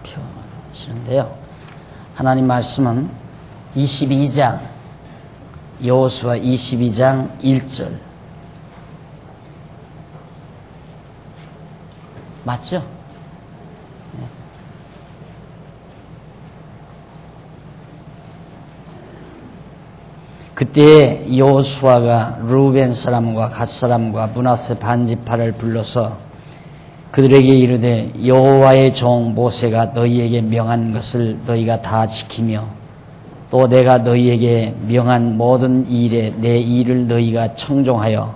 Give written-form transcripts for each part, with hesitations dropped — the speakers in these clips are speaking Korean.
표시는데요. 하나님 말씀은 22장, 여호수아 22장 1절. 맞죠? 네. 그때 여호수아가 르우벤 사람과 갓 사람과 므낫세 반지파를 불러서 그들에게 이르되 여호와의 종 모세가 너희에게 명한 것을 너희가 다 지키며 또 내가 너희에게 명한 모든 일에 내 일을 너희가 청종하여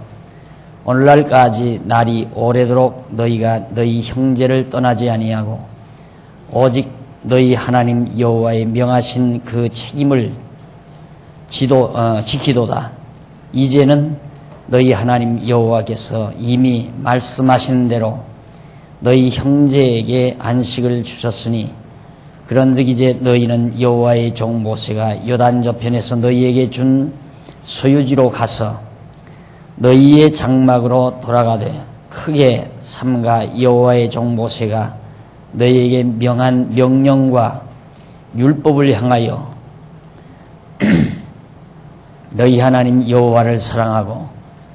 오늘날까지 날이 오래도록 너희가 너희 형제를 떠나지 아니하고 오직 너희 하나님 여호와의 명하신 그 책임을 지키도다. 이제는 너희 하나님 여호와께서 이미 말씀하신 대로 너희 형제에게 안식을 주셨으니 그런즉 이제 너희는 여호와의 종 모세가 요단 저편에서 너희에게 준 소유지로 가서 너희의 장막으로 돌아가되 크게 삼가 여호와의 종 모세가 너희에게 명한 명령과 율법을 향하여 너희 하나님 여호와를 사랑하고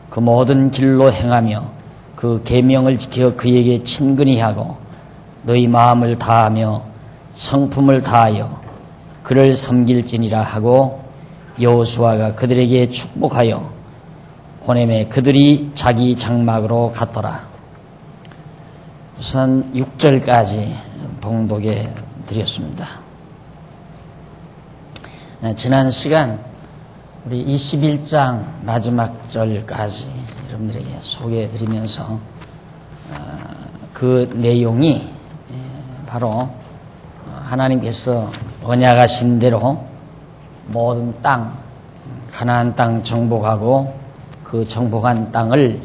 그 모든 길로 행하며 그 계명을 지켜 그에게 친근히 하고 너희 마음을 다하며 성품을 다하여 그를 섬길지니라 하고 여호수아가 그들에게 축복하여 호렙에 그들이 자기 장막으로 갔더라. 우선 6절까지 봉독해 드렸습니다. 지난 시간 우리 21장 마지막 절까지 여러분들에게 소개해 드리면서 그 내용이 바로 하나님께서 언약하신 대로 모든 땅, 가나안 땅 정복하고 그 정복한 땅을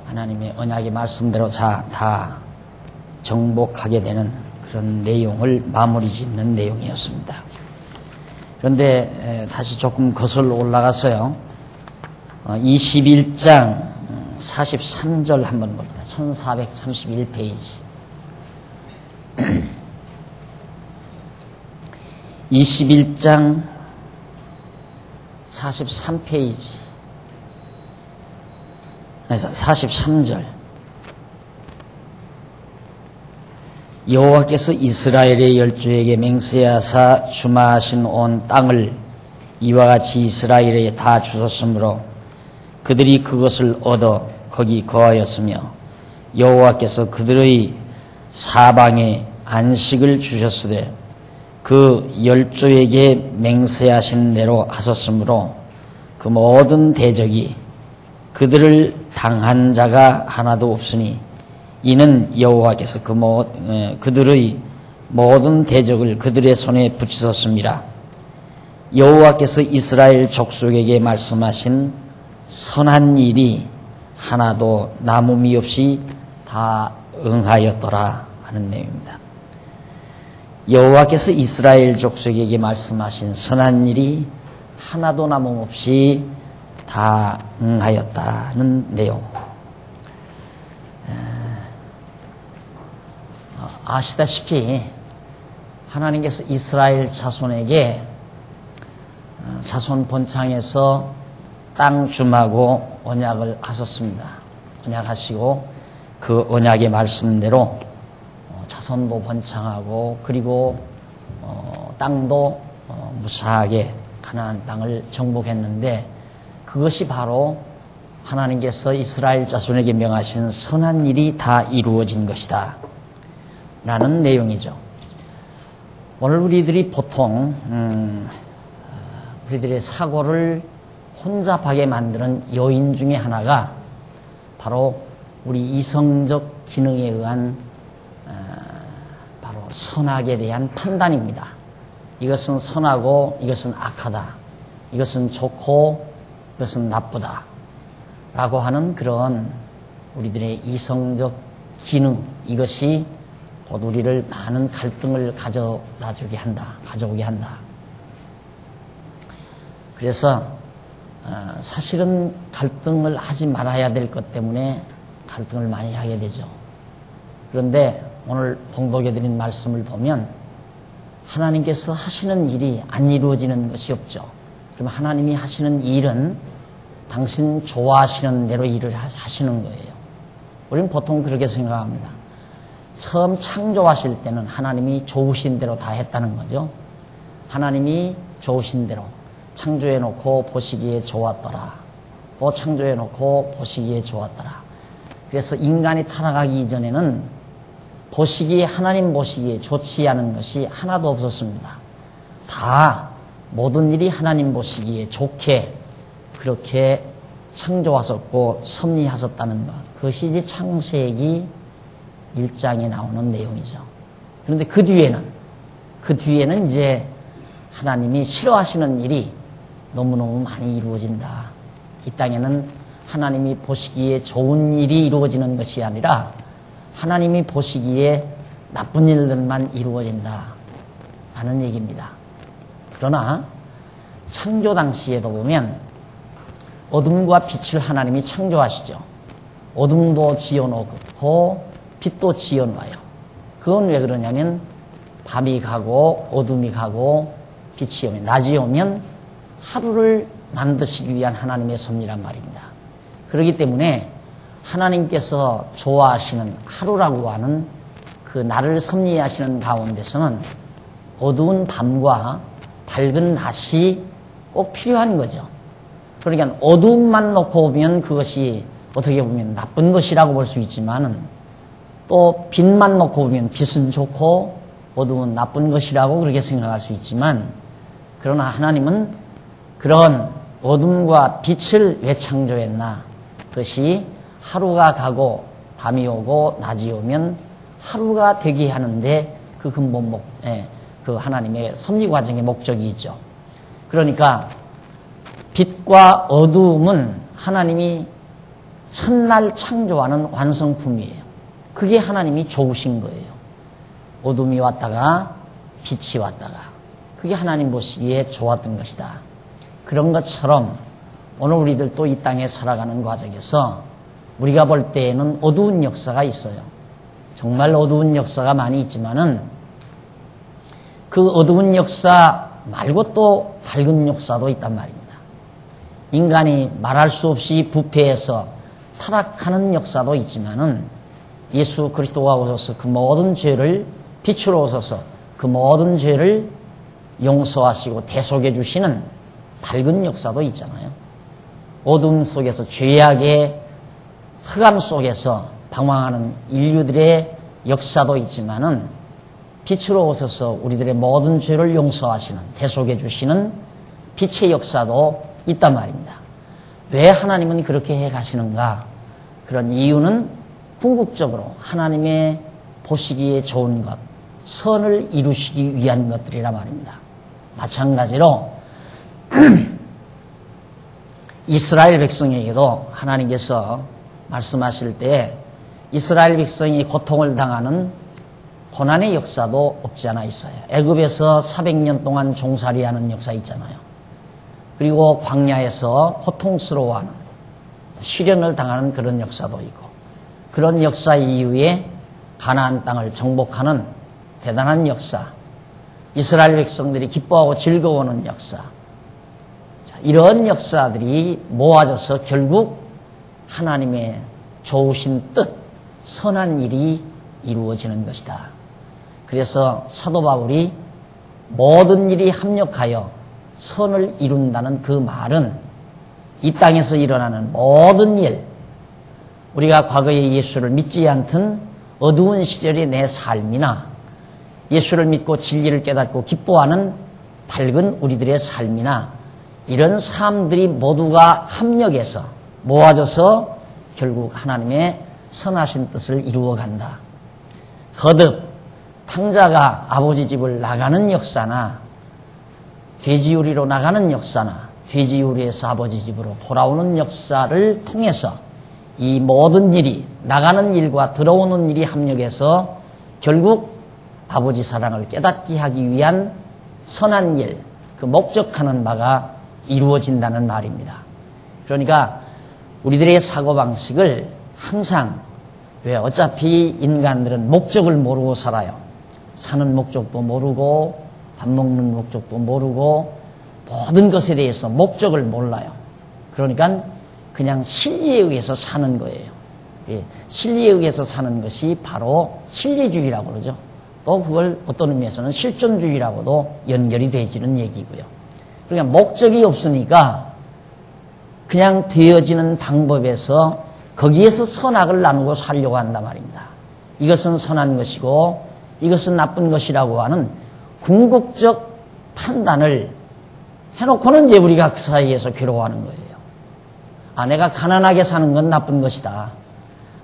하나님의 언약의 말씀대로 다 정복하게 되는 그런 내용을 마무리 짓는 내용이었습니다. 그런데 다시 조금 거슬러 올라가서요. 21장 43절 한번 봅니다. 1431페이지. 21장 43페이지. 43절. 여호와께서 이스라엘의 열조에게 맹세하사 주마하신 온 땅을 이와 같이 이스라엘에 다 주셨으므로 그들이 그것을 얻어 거기 거하였으며 여호와께서 그들의 사방에 안식을 주셨으되 그 열조에게 맹세하신 대로 하셨으므로 그 모든 대적이 그들을 당한 자가 하나도 없으니 이는 여호와께서 그들의 모든 대적을 그들의 손에 붙이셨습니다. 여호와께서 이스라엘 족속에게 말씀하신 선한 일이 하나도 남음이 없이 다 응하였더라 하는 내용입니다. 여호와께서 이스라엘 족속에게 말씀하신 선한 일이 하나도 남음 없이 다 응하였다는 내용. 아시다시피 하나님께서 이스라엘 자손에게 자손 본창에서 땅 줌하고 언약을 하셨습니다. 언약하시고 그 언약의 말씀대로 자손도 번창하고 그리고 땅도 무사하게 가나안 땅을 정복했는데 그것이 바로 하나님께서 이스라엘 자손에게 명하신 선한 일이 다 이루어진 것이다 라는 내용이죠. 오늘 우리들이 보통 우리들의 사고를 혼잡하게 만드는 요인 중에 하나가 바로 우리 이성적 기능에 의한 바로 선악에 대한 판단입니다. 이것은 선하고 이것은 악하다. 이것은 좋고 이것은 나쁘다. 라고 하는 그런 우리들의 이성적 기능, 이것이 곧 우리를 많은 갈등을 가져오게 한다. 그래서 사실은 갈등을 하지 말아야 될 것 때문에 갈등을 많이 하게 되죠. 그런데 오늘 봉독해 드린 말씀을 보면 하나님께서 하시는 일이 안 이루어지는 것이 없죠. 그럼 하나님이 하시는 일은 당신 좋아하시는 대로 일을 하시는 거예요. 우리는 보통 그렇게 생각합니다. 처음 창조하실 때는 하나님이 좋으신 대로 다 했다는 거죠. 하나님이 좋으신 대로 창조해놓고 보시기에 좋았더라. 또 창조해놓고 보시기에 좋았더라. 그래서 인간이 타락하기 이전에는 하나님 보시기에 좋지 않은 것이 하나도 없었습니다. 다 모든 일이 하나님 보시기에 좋게 그렇게 창조하셨고 섭리하셨다는 것. 그것이 이제 창세기 1장에 나오는 내용이죠. 그런데 그 뒤에는 이제 하나님이 싫어하시는 일이 너무너무 많이 이루어진다. 이 땅에는 하나님이 보시기에 좋은 일이 이루어지는 것이 아니라 하나님이 보시기에 나쁜 일들만 이루어진다 라는 얘기입니다. 그러나 창조 당시에도 보면 어둠과 빛을 하나님이 창조하시죠. 어둠도 지어놓고 빛도 지어놔요. 그건 왜 그러냐면 밤이 가고 어둠이 가고 빛이 오면 낮이 오면 하루를 만드시기 위한 하나님의 섭리란 말입니다. 그렇기 때문에 하나님께서 좋아하시는 하루라고 하는 그 날을 섭리하시는 가운데서는 어두운 밤과 밝은 낮이 꼭 필요한 거죠. 그러니까 어두움만 놓고 보면 그것이 어떻게 보면 나쁜 것이라고 볼 수 있지만은 또 빛만 놓고 보면 빛은 좋고 어두움은 나쁜 것이라고 그렇게 생각할 수 있지만 그러나 하나님은 그런 어둠과 빛을 왜 창조했나? 그것이 하루가 가고 밤이 오고 낮이 오면 하루가 되게 하는데 그 근본 그 하나님의 섭리 과정의 목적이 있죠. 그러니까 빛과 어두움은 하나님이 첫날 창조하는 완성품이에요. 그게 하나님이 좋으신 거예요. 어둠이 왔다가 빛이 왔다가 그게 하나님 보시기에 좋았던 것이다. 그런 것처럼 오늘 우리들도 이 땅에 살아가는 과정에서 우리가 볼 때에는 어두운 역사가 있어요. 정말 어두운 역사가 많이 있지만은 그 어두운 역사 말고 또 밝은 역사도 있단 말입니다. 인간이 말할 수 없이 부패해서 타락하는 역사도 있지만은 예수 그리스도가 오셔서 그 모든 죄를 빛으로 오셔서 그 모든 죄를 용서하시고 대속해 주시는 밝은 역사도 있잖아요. 어둠 속에서 죄악의 흑암 속에서 방황하는 인류들의 역사도 있지만은 빛으로 오셔서 우리들의 모든 죄를 용서하시는 대속해 주시는 빛의 역사도 있단 말입니다. 왜 하나님은 그렇게 해 가시는가? 그런 이유는 궁극적으로 하나님의 보시기에 좋은 것, 선을 이루시기 위한 것들이라 말입니다. 마찬가지로 이스라엘 백성에게도 하나님께서 말씀하실 때 이스라엘 백성이 고통을 당하는 고난의 역사도 없지 않아 있어요. 애굽에서 400년 동안 종살이하는 역사 있잖아요. 그리고 광야에서 고통스러워하는 시련을 당하는 그런 역사도 있고 그런 역사 이후에 가나안 땅을 정복하는 대단한 역사, 이스라엘 백성들이 기뻐하고 즐거워하는 역사, 이런 역사들이 모아져서 결국 하나님의 좋으신 뜻, 선한 일이 이루어지는 것이다. 그래서 사도 바울이 모든 일이 합력하여 선을 이룬다는 그 말은 이 땅에서 일어나는 모든 일, 우리가 과거에 예수를 믿지 않던 어두운 시절의 내 삶이나 예수를 믿고 진리를 깨닫고 기뻐하는 밝은 우리들의 삶이나 이런 삶들이 모두가 합력해서 모아져서 결국 하나님의 선하신 뜻을 이루어간다. 거듭 탕자가 아버지 집을 나가는 역사나 돼지우리로 나가는 역사나 돼지우리에서 아버지 집으로 돌아오는 역사를 통해서 이 모든 일이 나가는 일과 들어오는 일이 합력해서 결국 아버지 사랑을 깨닫게 하기 위한 선한 일, 그 목적하는 바가 이루어진다는 말입니다. 그러니까 우리들의 사고방식을 항상 왜? 어차피 인간들은 목적을 모르고 살아요. 사는 목적도 모르고 밥 먹는 목적도 모르고 모든 것에 대해서 목적을 몰라요. 그러니까 그냥 실리에 의해서 사는 거예요. 예, 실리에 의해서 사는 것이 바로 실리주의라고 그러죠. 또 그걸 어떤 의미에서는 실존주의라고도 연결이 되지는 얘기고요. 그러니까 목적이 없으니까 그냥 되어지는 방법에서 거기에서 선악을 나누고 살려고 한단 말입니다. 이것은 선한 것이고 이것은 나쁜 것이라고 하는 궁극적 판단을 해놓고는 이제 우리가 그 사이에서 괴로워하는 거예요. 아, 내가 가난하게 사는 건 나쁜 것이다.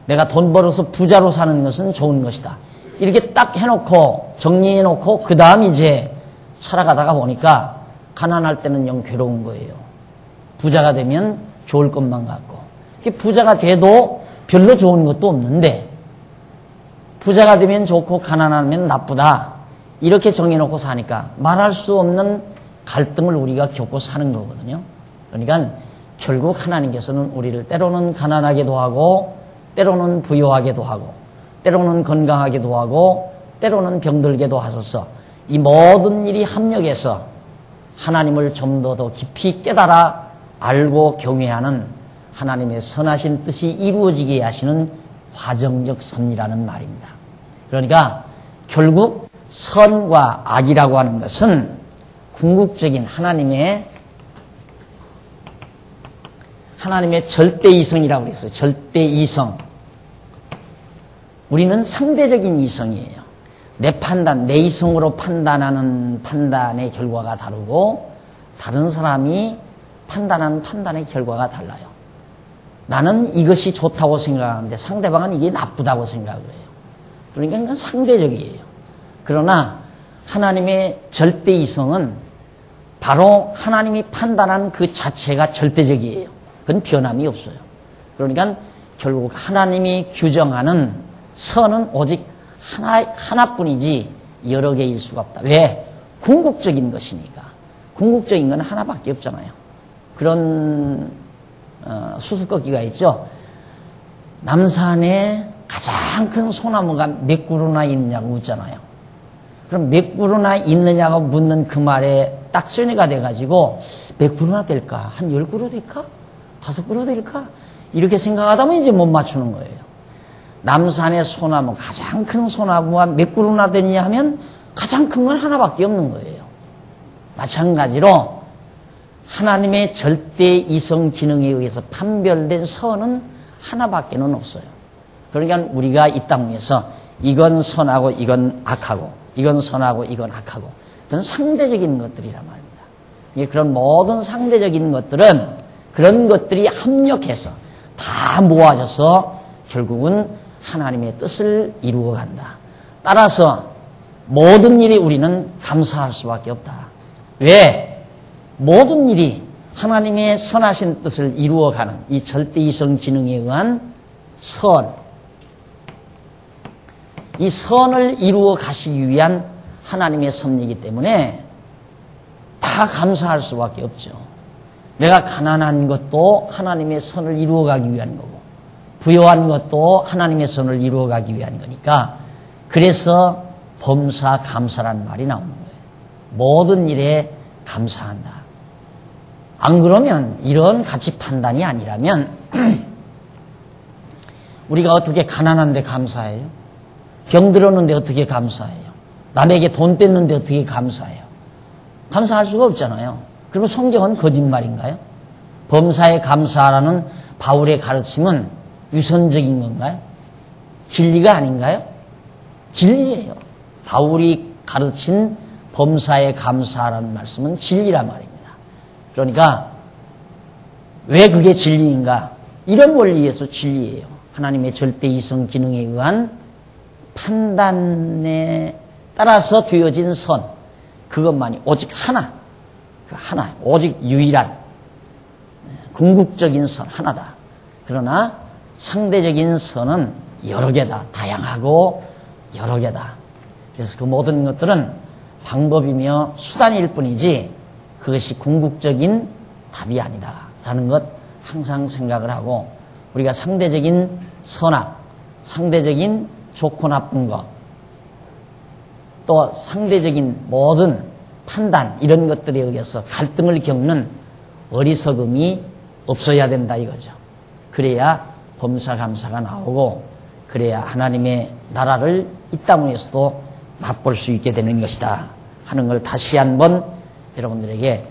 내가 돈 벌어서 부자로 사는 것은 좋은 것이다. 이렇게 딱 해놓고 정리해놓고 그 다음 이제 살아가다가 보니까 가난할 때는 영 괴로운 거예요. 부자가 되면 좋을 것만 같고 부자가 돼도 별로 좋은 것도 없는데 부자가 되면 좋고 가난하면 나쁘다. 이렇게 정해놓고 사니까 말할 수 없는 갈등을 우리가 겪고 사는 거거든요. 그러니까 결국 하나님께서는 우리를 때로는 가난하게도 하고 때로는 부유하게도 하고 때로는 건강하게도 하고 때로는 병들게도 하셔서 이 모든 일이 합력해서 하나님을 좀 더 깊이 깨달아 알고 경외하는 하나님의 선하신 뜻이 이루어지게 하시는 과정적 섭리라는 말입니다. 그러니까 결국 선과 악이라고 하는 것은 궁극적인 하나님의 절대이성이라고 그랬어요. 절대이성. 우리는 상대적인 이성이에요. 내 판단, 내 이성으로 판단하는 판단의 결과가 다르고 다른 사람이 판단하는 판단의 결과가 달라요. 나는 이것이 좋다고 생각하는데 상대방은 이게 나쁘다고 생각을 해요. 그러니까 이건 상대적이에요. 그러나 하나님의 절대이성은 바로 하나님이 판단한 그 자체가 절대적이에요. 그건 변함이 없어요. 그러니까 결국 하나님이 규정하는 선은 오직 하나뿐이지 여러 개일 수가 없다. 왜? 궁극적인 것이니까. 궁극적인 건 하나밖에 없잖아요. 그런 수수께끼가 있죠. 남산에 가장 큰 소나무가 몇 그루나 있느냐고 묻잖아요. 그럼 몇 그루나 있느냐고 묻는 그 말에 딱 쇠뇌가 돼가지고 몇 그루나 될까? 한 10그루 될까? 5그루 될까? 이렇게 생각하다 보면 이제 못 맞추는 거예요. 남산의 소나무, 가장 큰 소나무가 몇 그루나 되느냐 하면 가장 큰 건 하나밖에 없는 거예요. 마찬가지로 하나님의 절대 이성 기능에 의해서 판별된 선은 하나밖에는 없어요. 그러니까 우리가 이 땅 위에서 이건 선하고 이건 악하고 이건 선하고 이건 악하고 그건 상대적인 것들이란 말입니다. 그런 모든 상대적인 것들은 그런 것들이 합력해서 다 모아져서 결국은 하나님의 뜻을 이루어간다. 따라서 모든 일이 우리는 감사할 수밖에 없다. 왜? 모든 일이 하나님의 선하신 뜻을 이루어가는 이 절대이성 기능에 의한 선, 이 선을 이루어 가시기 위한 하나님의 섭리이기 때문에 다 감사할 수밖에 없죠. 내가 가난한 것도 하나님의 선을 이루어가기 위한 거고 부유한 것도 하나님의 선을 이루어가기 위한 거니까 그래서 범사 감사라는 말이 나오는 거예요. 모든 일에 감사한다. 안 그러면 이런 가치 판단이 아니라면 우리가 어떻게 가난한데 감사해요? 병들었는데 어떻게 감사해요? 남에게 돈 뗐는데 어떻게 감사해요? 감사할 수가 없잖아요. 그러면 성경은 거짓말인가요? 범사에 감사하라는 바울의 가르침은 유선적인 건가요? 진리가 아닌가요? 진리예요. 바울이 가르친 범사에 감사하라는 말씀은 진리란 말입니다. 그러니까 왜 그게 진리인가? 이런 원리에서 진리예요. 하나님의 절대이성 기능에 의한 판단에 따라서 되어진 선, 그것만이 오직 하나, 그 하나, 오직 유일한 궁극적인 선 하나다. 그러나 상대적인 선은 여러 개다. 다양하고 여러 개다. 그래서 그 모든 것들은 방법이며 수단일 뿐이지 그것이 궁극적인 답이 아니다. 라는 것 항상 생각을 하고 우리가 상대적인 선악, 상대적인 좋고 나쁜 것, 또 상대적인 모든 판단 이런 것들에 의해서 갈등을 겪는 어리석음이 없어야 된다 이거죠. 그래야 범사감사가 나오고 그래야 하나님의 나라를 이 땅에서도 맛볼 수 있게 되는 것이다 하는 걸 다시 한번 여러분들에게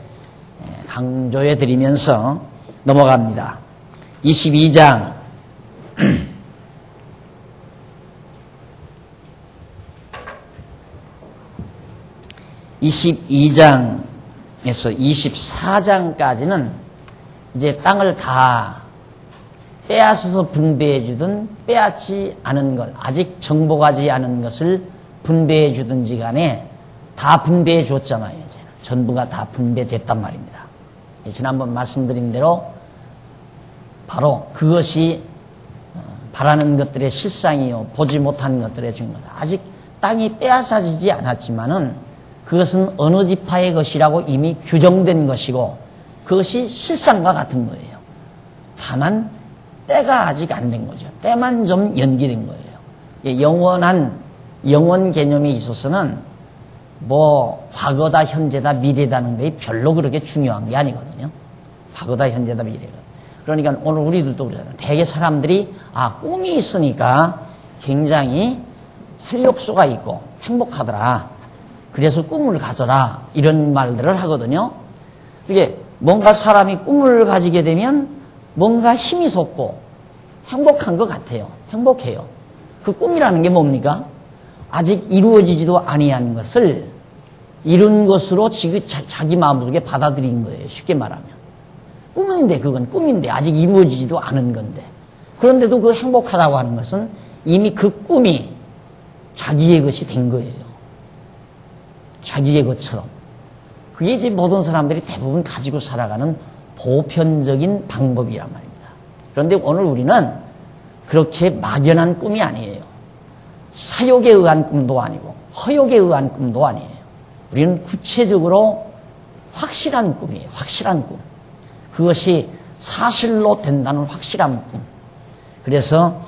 강조해 드리면서 넘어갑니다. 22장 22장에서 24장까지는 이제 땅을 다 빼앗아서 분배해 주든 빼앗지 않은 것, 아직 정복하지 않은 것을 분배해 주든지 간에 다 분배해 줬잖아요. 이제 전부가 다 분배됐단 말입니다. 지난번 말씀드린 대로 바로 그것이 바라는 것들의 실상이요 보지 못한 것들의 증거다. 아직 땅이 빼앗아지지 않았지만은 그것은 어느 지파의 것이라고 이미 규정된 것이고 그것이 실상과 같은 거예요. 다만 때가 아직 안 된 거죠. 때만 좀 연기된 거예요. 영원 개념에 있어서는 뭐 과거다 현재다 미래다는 게 별로 그렇게 중요한 게 아니거든요. 과거다 현재다 미래다. 그러니까 오늘 우리들도 그러잖아요. 대개 사람들이 꿈이 있으니까 굉장히 활력소가 있고 행복하더라. 그래서 꿈을 가져라 이런 말들을 하거든요. 이게 뭔가 사람이 꿈을 가지게 되면 뭔가 힘이 솟고 행복한 것 같아요. 행복해요. 그 꿈이라는 게 뭡니까? 아직 이루어지지도 아니한 것을 이룬 것으로 자기 마음속에 받아들인 거예요. 쉽게 말하면. 꿈인데 그건 꿈인데 아직 이루어지지도 않은 건데 그런데도 그 행복하다고 하는 것은 이미 그 꿈이 자기의 것이 된 거예요. 자기의 것처럼. 그게 이제 모든 사람들이 대부분 가지고 살아가는 보편적인 방법이란 말입니다. 그런데 오늘 우리는 그렇게 막연한 꿈이 아니에요. 사욕에 의한 꿈도 아니고 허욕에 의한 꿈도 아니에요. 우리는 구체적으로 확실한 꿈이에요. 확실한 꿈. 그것이 사실로 된다는 확실한 꿈. 그래서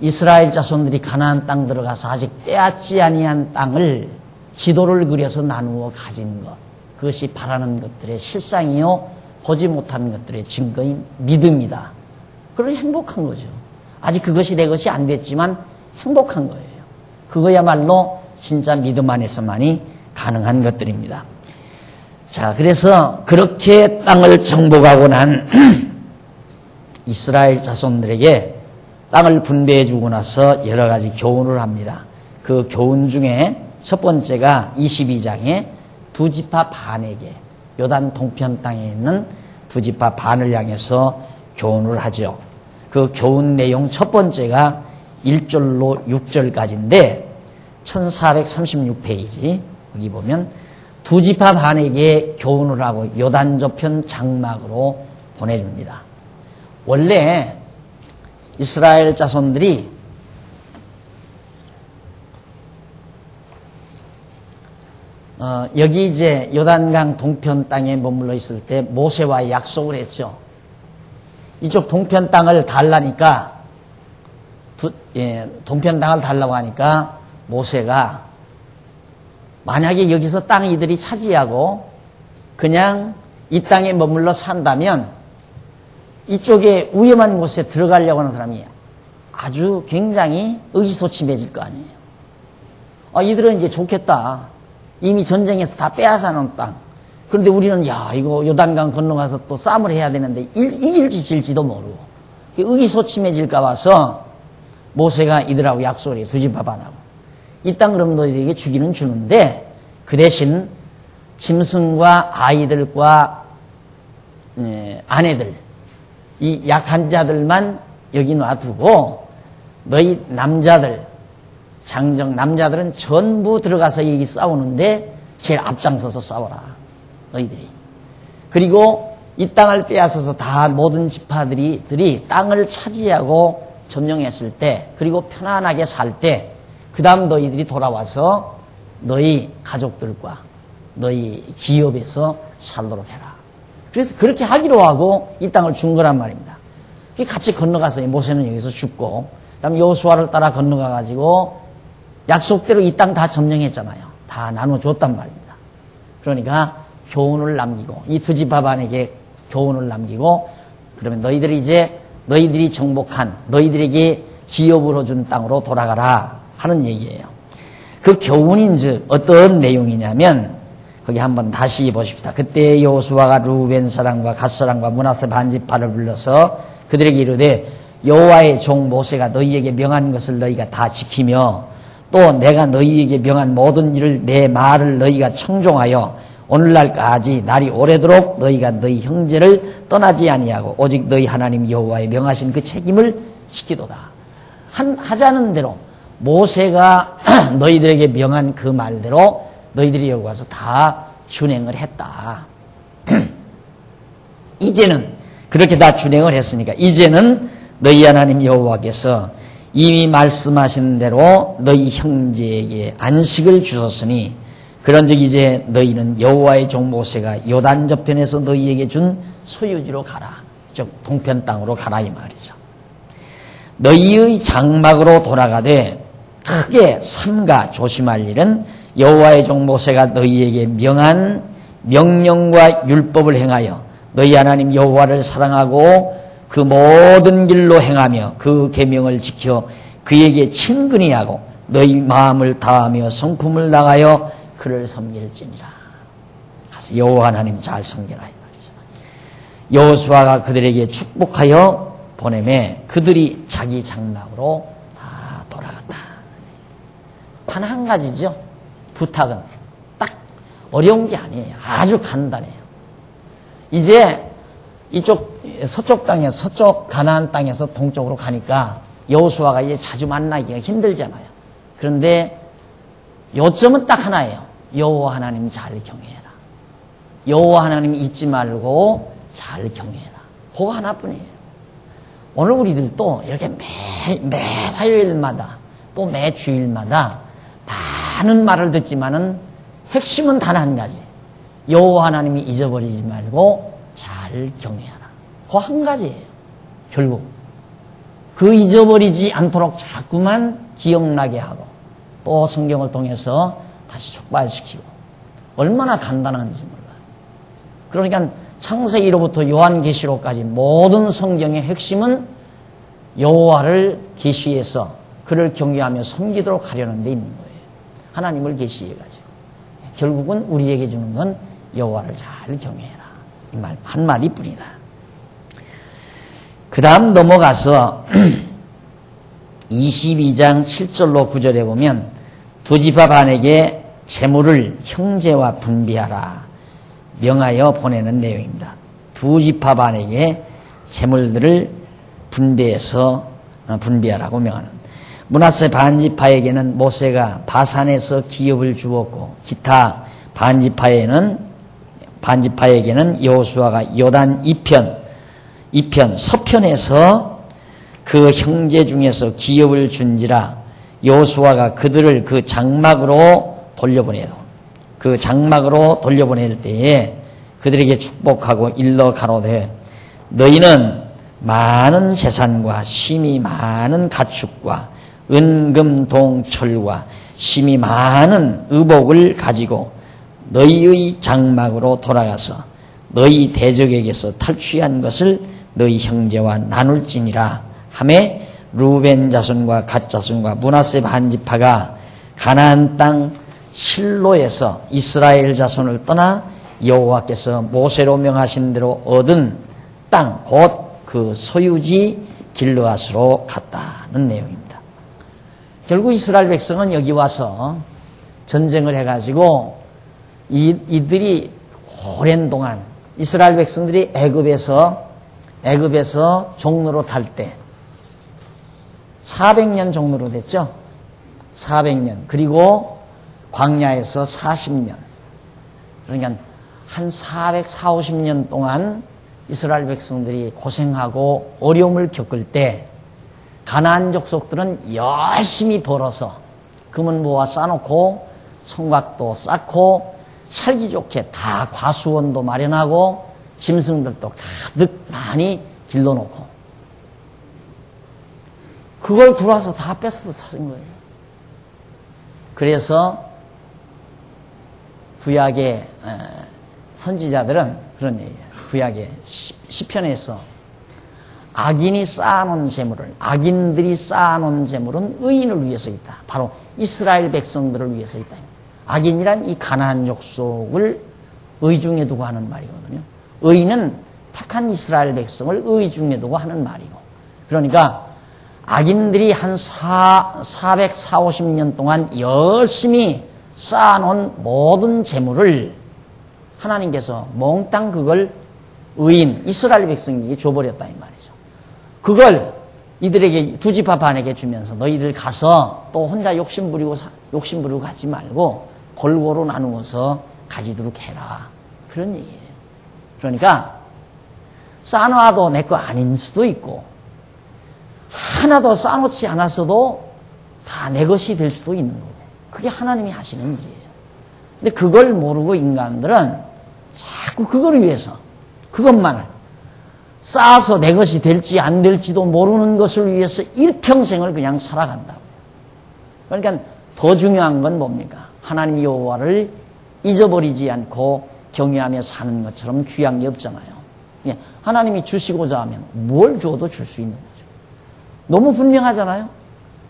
이스라엘 자손들이 가나안 땅 들어가서 아직 빼앗지 아니한 땅을 지도를 그려서 나누어 가진 것. 그것이 바라는 것들의 실상이요 보지 못하는 것들의 증거인 믿음이다. 그러니 행복한 거죠. 아직 그것이 내 것이 안 됐지만 행복한 거예요. 그거야말로 진짜 믿음 안에서만이 가능한 것들입니다. 자, 그래서 그렇게 땅을 정복하고 난 이스라엘 자손들에게 땅을 분배해 주고 나서 여러 가지 교훈을 합니다. 그 교훈 중에 첫 번째가 22장에 두 지파 반에게 요단 동편 땅에 있는 두 지파 반을 향해서 교훈을 하죠. 그 교훈 내용 첫 번째가 1절로 6절까지인데 1436페이지 여기 보면 두 지파 반에게 교훈을 하고 요단 저편 장막으로 보내줍니다. 원래 이스라엘 자손들이 여기 이제 요단강 동편 땅에 머물러 있을 때 모세와 약속을 했죠. 이쪽 동편 땅을 달라니까 동편 땅을 달라고 하니까 모세가 만약에 여기서 땅 이들이 차지하고 그냥 이 땅에 머물러 산다면 이쪽에 위험한 곳에 들어가려고 하는 사람이 아주 굉장히 의기소침해질 거 아니에요. 이들은 이제 좋겠다. 이미 전쟁에서 다 빼앗아놓은 땅. 그런데 우리는 이거 요단강 건너가서 또 싸움을 해야 되는데 이길지 질지도 모르고 의기소침해질까 봐서 모세가 이들하고 약속을 해요. 두 지파 반하고. 이 땅 그럼 너희들에게 주기는 주는데 그 대신 짐승과 아이들과 아내들 이 약한 자들만 여기 놔두고 너희 남자들 장정 남자들은 전부 들어가서 여기 싸우는데 제일 앞장서서 싸워라. 너희들이. 그리고 이 땅을 빼앗아서 다 모든 지파들이 땅을 차지하고 점령했을 때 그리고 편안하게 살 때 그 다음 너희들이 돌아와서 너희 가족들과 너희 기업에서 살도록 해라. 그래서 그렇게 하기로 하고 이 땅을 준 거란 말입니다. 같이 건너가서 모세는 여기서 죽고 그다음 여호수아를 따라 건너가 가지고 약속대로 이 땅 다 점령했잖아요. 다 나눠줬단 말입니다. 그러니까 교훈을 남기고 이 두 지파반에게 교훈을 남기고 그러면 너희들이 정복한 너희들에게 기업으로 준 땅으로 돌아가라 하는 얘기예요. 그 교훈인즉 어떤 내용이냐면 거기 한번 다시 보십시다. 그때 여호수아가 루벤 사람과 갓 사람과 므낫세 반지파를 불러서 그들에게 이르되 여호와의 종 모세가 너희에게 명한 것을 너희가 다 지키며 또 내가 너희에게 명한 모든 일을 내 말을 너희가 청종하여 오늘날까지 날이 오래도록 너희가 너희 형제를 떠나지 아니하고 오직 너희 하나님 여호와의 명하신 그 책임을 지키도다. 하자는 대로 모세가 너희들에게 명한 그 말대로 너희들이 여기 와서 다 준행을 했다. 이제는 그렇게 다 준행을 했으니까 이제는 너희 하나님 여호와께서 이미 말씀하신 대로 너희 형제에게 안식을 주셨으니 그런즉 이제 너희는 여호와의 종 모세가 요단 저편에서 너희에게 준 소유지로 가라. 즉 동편 땅으로 가라 이 말이죠. 너희의 장막으로 돌아가되 크게 삼가 조심할 일은 여호와의 종 모세가 너희에게 명한 명령과 율법을 행하여 너희 하나님 여호와를 사랑하고 그 모든 길로 행하며 그 계명을 지켜 그에게 친근히 하고 너희 마음을 다하며 성품을 다하여 그를 섬길지니라. 가서 여호와 하나님 잘 섬기라 이 말이죠. 여호수아가 그들에게 축복하여 보내매 그들이 자기 장막으로 다 돌아갔다. 단 한 가지죠. 부탁은 딱 어려운 게 아니에요. 아주 간단해요. 이제 이쪽 서쪽 땅에서 서쪽 가나안 땅에서 동쪽으로 가니까 여호수아가 이제 자주 만나기가 힘들잖아요. 그런데 요점은 딱 하나예요. 여호와 하나님 잘 경외해라. 여호와 하나님 잊지 말고 잘 경외해라. 그거 하나뿐이에요. 오늘 우리들도 이렇게 매 화요일마다 또 매 주일마다 많은 말을 듣지만은 핵심은 단 한 가지. 여호와 하나님이 잊어버리지 말고 잘 경외하라. 그 한 가지예요. 결국 그 잊어버리지 않도록 자꾸만 기억나게 하고 또 성경을 통해서 다시 촉발시키고 얼마나 간단한지 몰라요. 그러니까 창세기로부터 요한계시록까지 모든 성경의 핵심은 여호와를 계시해서 그를 경외하며 섬기도록 하려는 데 있는 거예요. 하나님을 계시해가지고 결국은 우리에게 주는 건 여호와를 잘 경외해라. 이 말 한마디 뿐이다. 그 다음 넘어가서 22장 7절로 9절에 보면 두 지파 반에게 재물을 형제와 분배하라 명하여 보내는 내용입니다. 두 지파 반에게 재물들을 분배하라고 명하는. 므낫세 반지파에게는 모세가 바산에서 기업을 주었고 기타 반지파에게는 여호수아가 요단 이편 서편에서 그 형제 중에서 기업을 준지라. 여호수아가 그들을 그 장막으로 돌려보낼 때에 그들에게 축복하고 일러 가로되 너희는 많은 재산과 심이 많은 가축과 은금동철과 심이 많은 의복을 가지고 너희의 장막으로 돌아가서 너희 대적에게서 탈취한 것을 너희 형제와 나눌지니라 하매 루벤 자손과 갓 자손과 므낫세 반지파가 가나안 땅 실로에서 이스라엘 자손을 떠나 여호와께서 모세로 명하신 대로 얻은 땅 곧 그 소유지 길르앗으로 갔다는 내용입니다. 결국 이스라엘 백성은 여기 와서 전쟁을 해가지고 이들이 오랜 동안 이스라엘 백성들이 애굽에서 종로로 탈 때 400년 종로로 됐죠. 400년. 그리고 광야에서 40년. 그러니까 한 450년 동안 이스라엘 백성들이 고생하고 어려움을 겪을 때 가나안 족속들은 열심히 벌어서 금은 모아 쌓아놓고 성곽도 쌓고 살기 좋게 다 과수원도 마련하고 짐승들도 가득 많이 길러놓고 그걸 들어와서 다 뺏어서 사는 거예요. 그래서 구약의 선지자들은 그런 얘기예요. 구약의 시편에서 악인이 쌓아놓은 재물을, 악인들이 쌓아놓은 재물은 의인을 위해서 있다. 바로 이스라엘 백성들을 위해서 있다. 악인이란 이 가나안 족속을 의중에 두고 하는 말이거든요. 의인은 택한 이스라엘 백성을 의중에 두고 하는 말이고. 그러니까 악인들이 한 450년 동안 열심히 쌓아놓은 모든 재물을 하나님께서 몽땅 그걸 의인, 이스라엘 백성에게 줘버렸다 이 말이죠. 그걸 이들에게 두 지파 반에게 주면서 너희들 가서 또 혼자 욕심 부리고 가지 말고 골고루 나누어서 가지도록 해라. 그런 얘기예요. 그러니까 쌓아놔도 내 거 아닌 수도 있고 하나도 쌓아놓지 않았어도 다 내 것이 될 수도 있는 거고 그게 하나님이 하시는 일이에요. 근데 그걸 모르고 인간들은 자꾸 그걸 위해서 그것만을 쌓아서 내 것이 될지 안 될지도 모르는 것을 위해서 일평생을 그냥 살아간다. 그러니까 더 중요한 건 뭡니까? 하나님 여호와를 잊어버리지 않고 경외하며 사는 것처럼 귀한 게 없잖아요. 하나님이 주시고자 하면 뭘 줘도 줄 수 있는 거죠. 너무 분명하잖아요.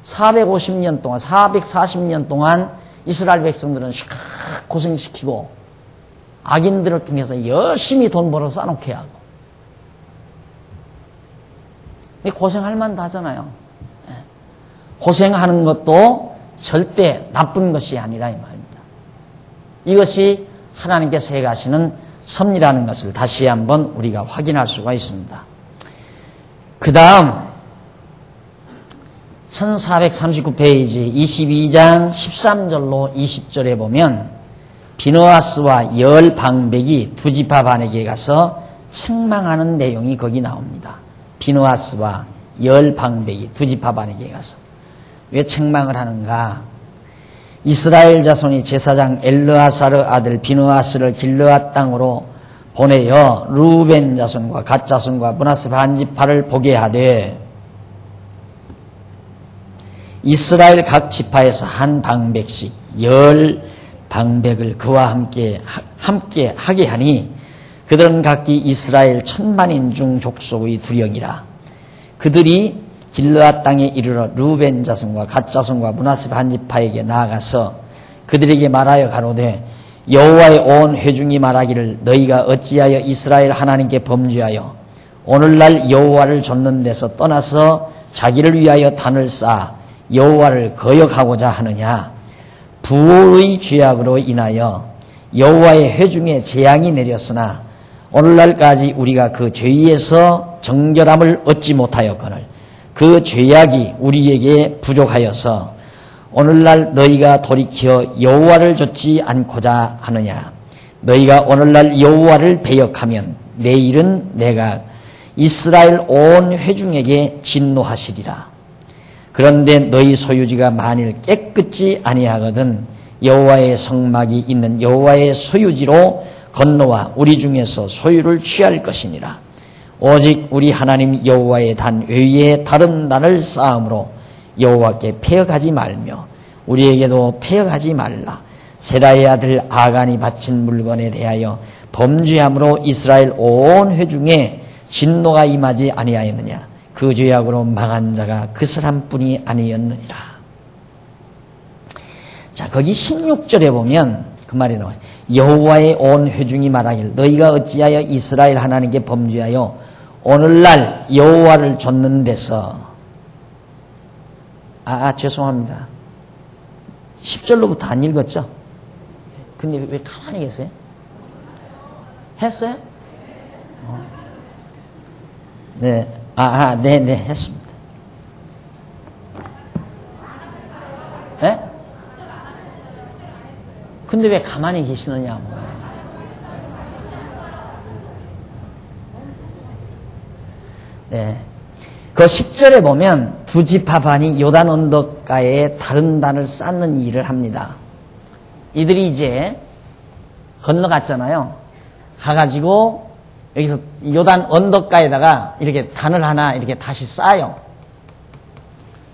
450년 동안, 440년 동안 이스라엘 백성들은 고생시키고 악인들을 통해서 열심히 돈 벌어 쌓아놓게 하고 고생할 만도 하잖아요. 고생하는 것도 절대 나쁜 것이 아니라 이 말입니다. 이것이 하나님께서 해가시는 섭리라는 것을 다시 한번 우리가 확인할 수가 있습니다. 그 다음 1439페이지 22장 13절로 20절에 보면 비느하스와 열 방백이 두 지파 반에게 가서 책망하는 내용이 거기 나옵니다. 비느하스와 열 방백이 두 지파 반에게 가서 왜 책망을 하는가? 이스라엘 자손이 제사장 엘르아사르 아들 비느하스를 길르앗 땅으로 보내어 루벤 자손과 갓 자손과 므낫세 반 지파를 보게 하되 이스라엘 각 지파에서 한 방백씩 열 방백을 그와 함께 하게 하니 그들은 각기 이스라엘 1000만인 중 족속의 두령이라. 그들이 길르앗 땅에 이르러 루벤 자손과 갓 자손과 므낫세 반 지파에게 나아가서 그들에게 말하여 가로되 여호와의 온 회중이 말하기를 너희가 어찌하여 이스라엘 하나님께 범죄하여 오늘날 여호와를 좇는 데서 떠나서 자기를 위하여 단을 쌓아 여호와를 거역하고자 하느냐. 부의 죄악으로 인하여 여호와의 회중에 재앙이 내렸으나 오늘날까지 우리가 그 죄에서 정결함을 얻지 못하였거늘 그 죄악이 우리에게 부족하여서 오늘날 너희가 돌이켜 여호와를 좇지 않고자 하느냐. 너희가 오늘날 여호와를 배역하면 내일은 내가 이스라엘 온 회중에게 진노하시리라. 그런데 너희 소유지가 만일 깨끗지 아니하거든 여호와의 성막이 있는 여호와의 소유지로 건너와 우리 중에서 소유를 취할 것이니라. 오직 우리 하나님 여호와의 단 외에 다른 단을 쌓음으로 여호와께 패역하지 말며 우리에게도 패역하지 말라. 세라의 아들 아간이 바친 물건에 대하여 범죄함으로 이스라엘 온 회중에 진노가 임하지 아니하였느냐. 그 죄악으로 망한 자가 그 사람뿐이 아니었느니라. 자, 거기 16절에 보면 그 말이 나와요. 여호와의 온 회중이 말하길 너희가 어찌하여 이스라엘 하나님께 범죄하여 오늘날 여호와를 좇는 데서 죄송합니다. 10절로부터 안 읽었죠? 근데 왜 가만히 계세요? 했어요? 네. 네, 했습니다. 네? 근데 왜 가만히 계시느냐고. 네. 그 10절에 보면 두 지파 반이 요단 언덕가에 다른 단을 쌓는 일을 합니다. 이들이 이제 건너갔잖아요. 가가지고 여기서 요단 언덕가에다가 이렇게 단을 하나 이렇게 다시 쌓아요.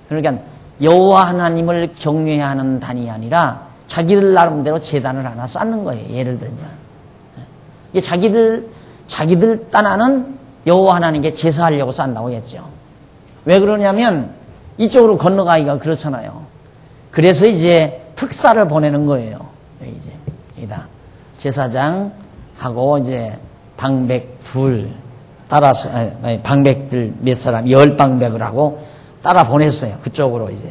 그러니까 여호와 하나님을 경외하는 단이 아니라 자기들 나름대로 제단을 하나 쌓는 거예요. 예를 들면 이게 자기들 딴하는 여호와 하나님께 제사하려고 쌓는다고 했죠. 왜 그러냐면 이쪽으로 건너가기가 그렇잖아요. 그래서 이제 특사를 보내는 거예요. 이제 여기다 제사장하고 이제 방백 둘 따라서 방백들 몇 사람 10방백을 하고 따라 보냈어요. 그쪽으로 이제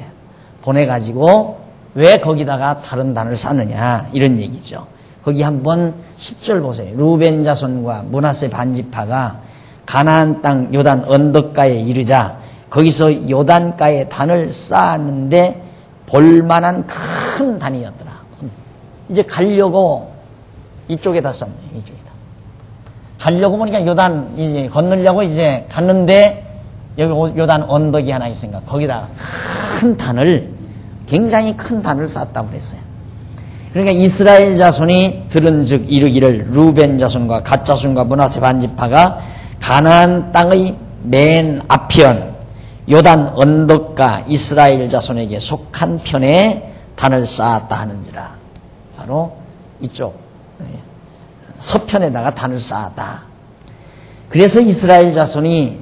보내가지고 왜 거기다가 다른 단을 쌓느냐 이런 얘기죠. 거기 한번 10절 보세요. 루벤 자손과 므낫세 반지파가 가나안 땅 요단 언덕가에 이르자 거기서 요단가에 단을 쌓았는데 볼만한 큰 단이었더라. 이제 가려고 이쪽에다 쌓네요. 이쪽에다. 가려고 보니까 요단 이제 건너려고 이제 갔는데 여기 요단 언덕이 하나 있으니까 거기다 큰 단을 굉장히 큰 단을 쌓았다고 그랬어요. 그러니까 이스라엘 자손이 들은즉 이르기를 루벤 자손과 갓 자손과 므낫세 반지파가 가나안 땅의 맨 앞편 요단 언덕가 이스라엘 자손에게 속한 편에 단을 쌓았다 하는지라. 바로 이쪽 서편에다가 단을 쌓았다. 그래서 이스라엘 자손이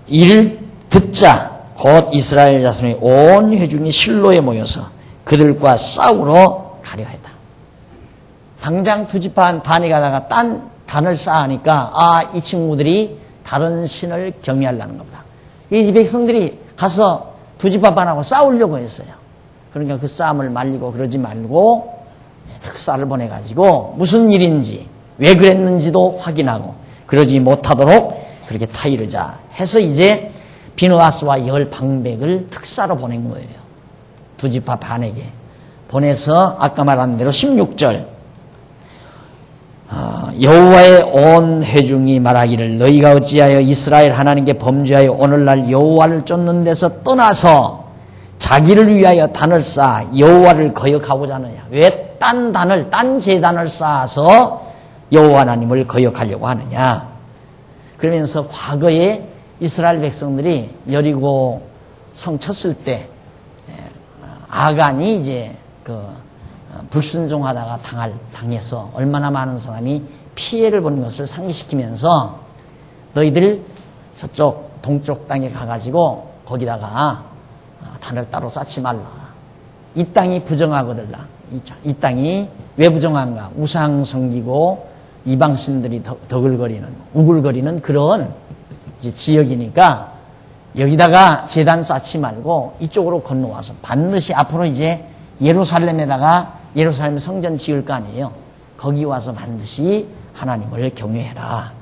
이를 듣자 곧 이스라엘 자손의 온 회중이 실로에 모여서 그들과 싸우러 가려 했다. 당장 두 지파 반이 가다가 딴 단을 쌓으니까 이 친구들이 다른 신을 경외하려는 겁니다. 이 백성들이 가서 두 지파 반하고 싸우려고 했어요. 그러니까 그 싸움을 말리고 그러지 말고 특사를 보내가지고 무슨 일인지 왜 그랬는지도 확인하고 그러지 못하도록 그렇게 타이르자 해서 이제 비느하스와 10방백을 특사로 보낸 거예요. 두 지파 반에게 보내서 아까 말한 대로 16절 여호와의 온 회중이 말하기를 너희가 어찌하여 이스라엘 하나님께 범죄하여 오늘날 여호와를 쫓는 데서 떠나서 자기를 위하여 단을 쌓아 여호와를 거역하고자 하느냐. 왜 딴 제단을 쌓아서 여호와 하나님을 거역하려고 하느냐. 그러면서 과거에 이스라엘 백성들이 여리고 성 쳤을 때 아간이 이제 불순종하다가 당해서 얼마나 많은 사람이 피해를 보는 것을 상기시키면서 너희들 저쪽 동쪽 땅에 가가지고 거기다가 단을 따로 쌓지 말라. 이 땅이 부정하거들라. 이 땅이 왜 부정한가? 우상 섬기고 이방신들이 덕을거리는 우글거리는 그런 이제 지역이니까 여기다가 제단 쌓지 말고 이쪽으로 건너와서 반드시 앞으로 이제 예루살렘 성전 지을 거 아니에요. 거기 와서 반드시 하나님을 경외해라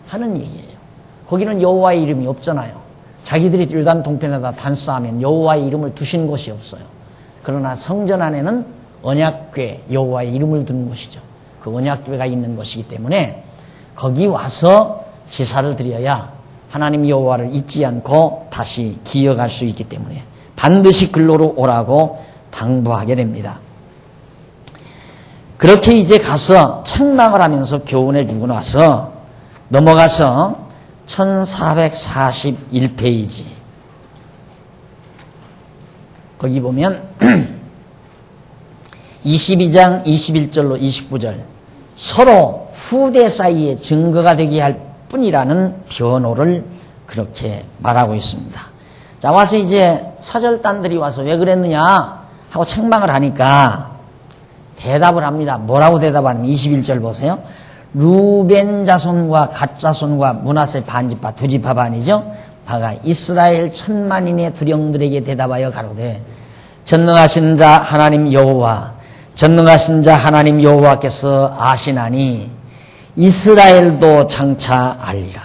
하는 얘기예요. 거기는 여호와의 이름이 없잖아요. 자기들이 요단 동편에다 단 쌓으면 여호와의 이름을 두신 곳이 없어요. 그러나 성전 안에는 언약궤 여호와의 이름을 둔 곳이죠. 그 언약궤가 있는 곳이기 때문에 거기 와서 제사를 드려야 하나님 여호와를 잊지 않고 다시 기억할 수 있기 때문에 반드시 글로로 오라고 당부하게 됩니다. 그렇게 이제 가서 책망을 하면서 교훈해 주고 나서 넘어가서 1441페이지 거기 보면 22장 21절로 29절 서로 후대 사이에 증거가 되게 할 뿐이라는 변호를 그렇게 말하고 있습니다. 자, 와서 이제 사절단들이 와서 왜 그랬느냐 하고 책망을 하니까 대답을 합니다. 뭐라고 대답하냐면 21절 보세요. 루벤 자손과 갓 자손과 므낫세 반지파 두 지파 반이죠. 바가 이스라엘 천만인의 두령들에게 대답하여 가로되 전능하신 자 하나님 여호와 전능하신 자 하나님 여호와께서 아시나니 이스라엘도 장차 알리라.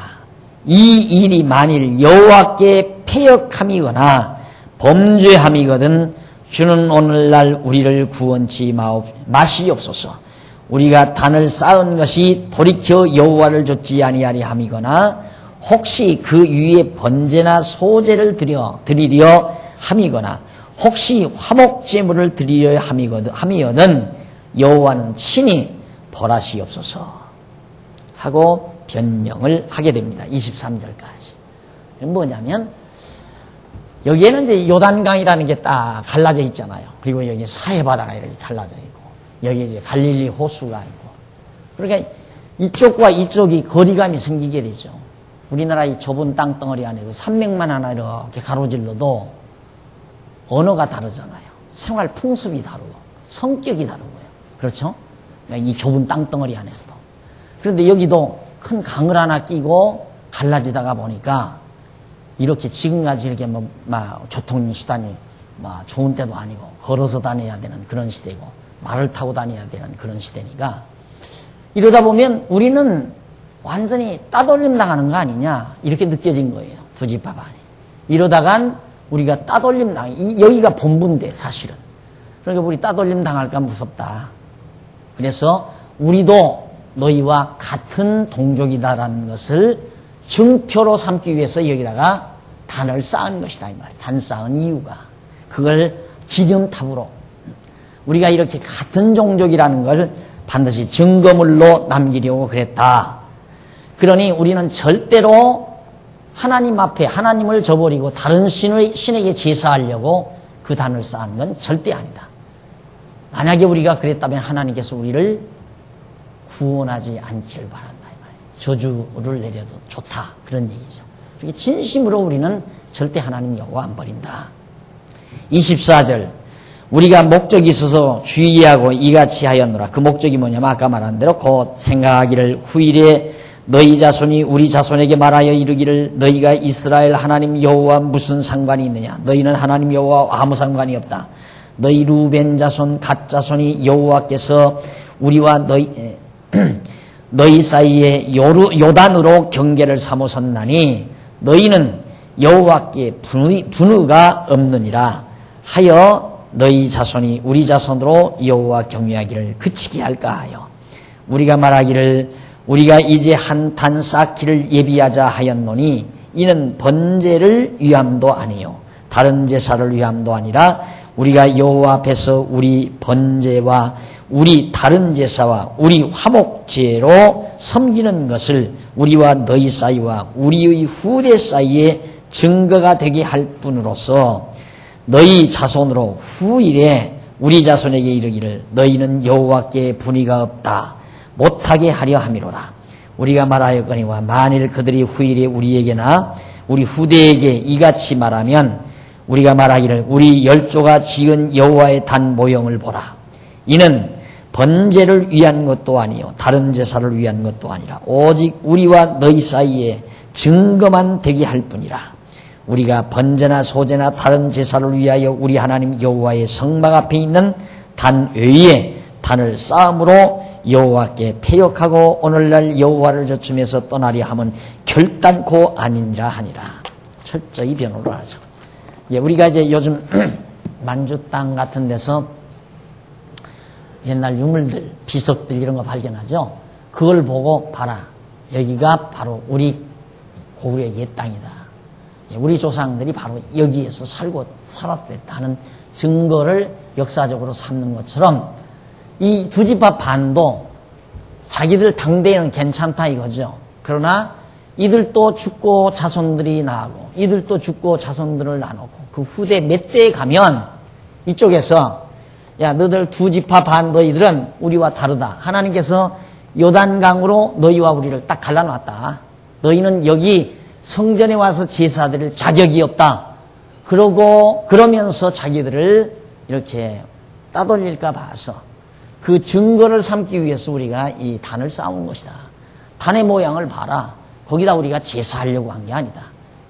이 일이 만일 여호와께 패역함이거나 범죄함이거든 주는 오늘날 우리를 구원치 마시옵소서. 우리가 단을 쌓은 것이 돌이켜 여호와를 좇지 아니하리 함이거나 혹시 그 위에 번제나 소제를 드리려 함이거나 혹시 화목제물을 드리려 함이거든 여호와는 친히 벌하시옵소서 하고 변명을 하게 됩니다. 23절까지. 뭐냐면 여기에는 이제 요단강이라는 게 딱 갈라져 있잖아요. 그리고 여기 사해바다가 이렇게 갈라져 있고, 여기 이제 갈릴리 호수가 있고. 그러니까 이쪽과 이쪽이 거리감이 생기게 되죠. 우리나라 이 좁은 땅덩어리 안에도 산맥만 하나 이렇게 가로질러도 언어가 다르잖아요. 생활 풍습이 다르고, 성격이 다르고요. 그렇죠? 이 좁은 땅덩어리 안에서도. 그런데 여기도 큰 강을 하나 끼고 갈라지다가 보니까 이렇게 지금까지 이렇게 교통수단이 좋은 때도 아니고 걸어서 다녀야 되는 그런 시대고 말을 타고 다녀야 되는 그런 시대니까 이러다 보면 우리는 완전히 따돌림 당하는 거 아니냐 이렇게 느껴진 거예요. 두지파 반이. 이러다간 우리가 따돌림 여기가 본부인데 사실은. 그러니까 우리 따돌림 당할까 무섭다. 그래서 우리도 너희와 같은 동족이다라는 것을 증표로 삼기 위해서 여기다가 단을 쌓은 것이다 이 말이에요. 단 쌓은 이유가. 그걸 기념탑으로 우리가 이렇게 같은 종족이라는 걸 반드시 증거물로 남기려고 그랬다. 그러니 우리는 절대로 하나님 앞에 하나님을 저버리고 다른 신에게 제사하려고 그 단을 쌓은 건 절대 아니다. 만약에 우리가 그랬다면 하나님께서 우리를 구원하지 않기를 바란다. 이 말이에요. 저주를 내려도 좋다. 그런 얘기죠. 그렇게 진심으로 우리는 절대 하나님 여호와 안 버린다. 24절 우리가 목적이 있어서 주의하고 이같이 하였노라. 그 목적이 뭐냐면 아까 말한 대로 곧 생각하기를 후일에 너희 자손이 우리 자손에게 말하여 이르기를 너희가 이스라엘 하나님 여호와 무슨 상관이 있느냐. 너희는 하나님 여호와 아무 상관이 없다. 너희 루벤 자손 갓 자손이 여호와께서 우리와 너희 사이에 요단으로 경계를 삼으셨나니 너희는 여호와께 분의가 없느니라 하여 너희 자손이 우리 자손으로 여호와 경외하기를 그치게 할까 하여 우리가 말하기를 우리가 이제 한 단 쌓기를 예비하자 하였노니 이는 번제를 위함도 아니요 다른 제사를 위함도 아니라 우리가 여호와 앞에서 우리 번제와 우리 다른 제사와 우리 화목제로 섬기는 것을 우리와 너희 사이와 우리의 후대 사이에 증거가 되게 할 뿐으로서 너희 자손으로 후일에 우리 자손에게 이르기를 너희는 여호와께 분의가 없다 못하게 하려 함이로라. 우리가 말하였거니와 만일 그들이 후일에 우리에게나 우리 후대에게 이같이 말하면 우리가 말하기를 우리 열조가 지은 여호와의 단 모형을 보라. 이는 번제를 위한 것도 아니요 다른 제사를 위한 것도 아니라 오직 우리와 너희 사이에 증거만 되게 할 뿐이라. 우리가 번제나 소제나 다른 제사를 위하여 우리 하나님 여호와의 성막 앞에 있는 단 외에 단을 쌓음으로 여호와께 패역하고 오늘날 여호와를 저춤해서 떠나려 함은 결단코 아니니라 하니라. 철저히 변호를 하죠. 우리가 이제 요즘 만주 땅 같은 데서 옛날 유물들, 비석들 이런 거 발견하죠. 그걸 보고 봐라. 여기가 바로 우리 고구려의 옛 땅이다. 우리 조상들이 바로 여기에서 살았다는 증거를 역사적으로 삼는 것처럼 이 두지파 반도 자기들 당대에는 괜찮다 이거죠. 그러나 이들도 죽고 자손들이 나고 이들도 죽고 자손들을 나누고 그 후대 몇 대에 가면 이쪽에서 야 너희들 두지파 반도이들은 우리와 다르다. 하나님께서 요단강으로 너희와 우리를 딱 갈라놨다. 너희는 여기 성전에 와서 제사드릴 자격이 없다. 그러면서 자기들을 이렇게 따돌릴까 봐서 그 증거를 삼기 위해서 우리가 이 단을 쌓은 것이다. 단의 모양을 봐라. 거기다 우리가 제사하려고 한 게 아니다.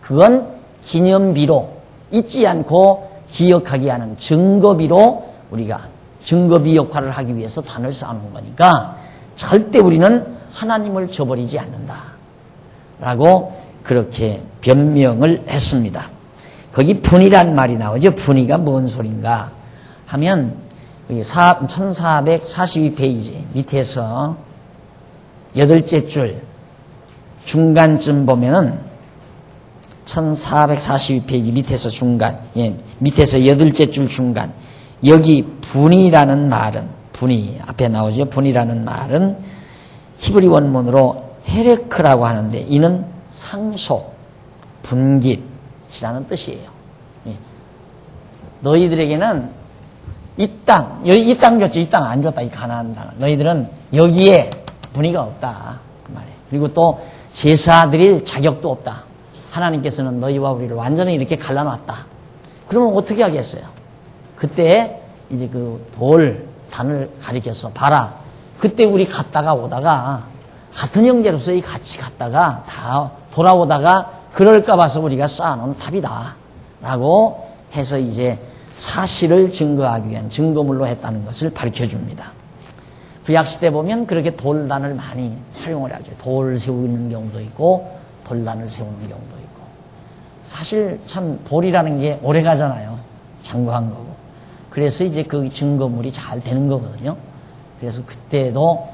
그건 기념비로 잊지 않고 기억하게 하는 증거비로 우리가 증거비 역할을 하기 위해서 단을 쌓는 거니까 절대 우리는 하나님을 저버리지 않는다. 라고 그렇게 변명을 했습니다. 거기 분이란 말이 나오죠. 분이가 뭔 소린가 하면 1442페이지 밑에서 8째 줄 중간쯤 보면은 1442페이지 밑에서 중간, 밑에서 8째 줄 중간 여기 분이라는 말은 분이 앞에 나오죠. 분이라는 말은 히브리 원문으로 헤레크라고 하는데 이는 상속, 분깃이라는 뜻이에요. 너희들에게는 이 땅 줬지, 이 땅 안 줬다, 이 가나안 땅을. 너희들은 여기에 분위기가 없다. 그 말이에요. 그리고 또 제사 드릴 자격도 없다. 하나님께서는 너희와 우리를 완전히 이렇게 갈라놨다. 그러면 어떻게 하겠어요? 그때 이제 그 단을 가리켜서 봐라. 그때 우리 갔다가 오다가 같은 형제로서 같이 갔다가 다 돌아오다가 그럴까 봐서 우리가 쌓아놓은 탑이다. 라고 해서 이제 사실을 증거하기 위한 증거물로 했다는 것을 밝혀줍니다. 구약시대 보면 그렇게 돌단을 많이 활용을 하죠. 돌 세우는 경우도 있고 돌단을 세우는 경우도 있고. 사실 참 돌이라는 게 오래 가잖아요. 장구한 거고. 그래서 이제 그 증거물이 잘 되는 거거든요. 그래서 그때도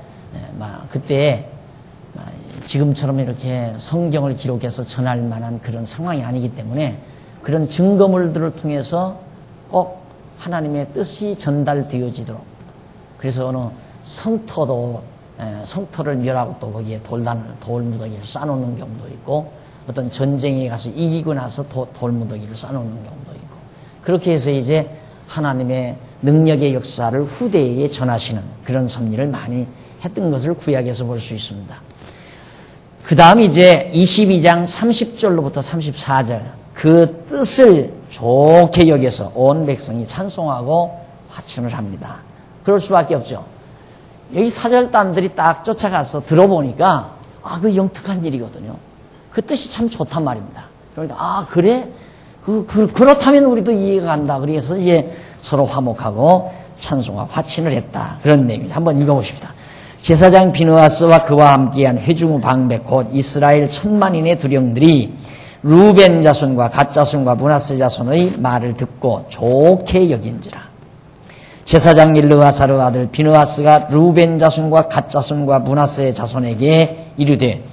그때 지금처럼 이렇게 성경을 기록해서 전할 만한 그런 상황이 아니기 때문에 그런 증거물들을 통해서 꼭 하나님의 뜻이 전달되어지도록. 그래서 어느 성터를 멸하고 또 거기에 돌무더기를 쌓아놓는 경우도 있고, 어떤 전쟁에 가서 이기고 나서 돌무더기를 쌓아놓는 경우도 있고, 그렇게 해서 이제 하나님의 능력의 역사를 후대에게 전하시는 그런 섭리를 많이 했던 것을 구약에서 볼 수 있습니다. 그 다음 이제 22장 30절로부터 34절, 그 뜻을 좋게 여겨서 온 백성이 찬송하고 화친을 합니다. 그럴 수밖에 없죠. 여기 사절단들이 딱 쫓아가서 들어보니까 그 영특한 일이거든요. 그 뜻이 참 좋단 말입니다. 그러니까 그래? 그렇다면 우리도 이해가 간다. 그래서 이제 서로 화목하고 찬송하고 화친을 했다. 그런 내용입니다. 한번 읽어보십시다. 제사장 비느하스와 그와 함께한 회중 방백 곧 이스라엘 1000만인의 두령들이 루벤 자손과 갓 자손과 므낫세 자손의 말을 듣고 좋게 여긴지라. 제사장 일르하사르 아들 비느하스가 루벤 자손과 갓 자손과 므낫세 자손에게 이르되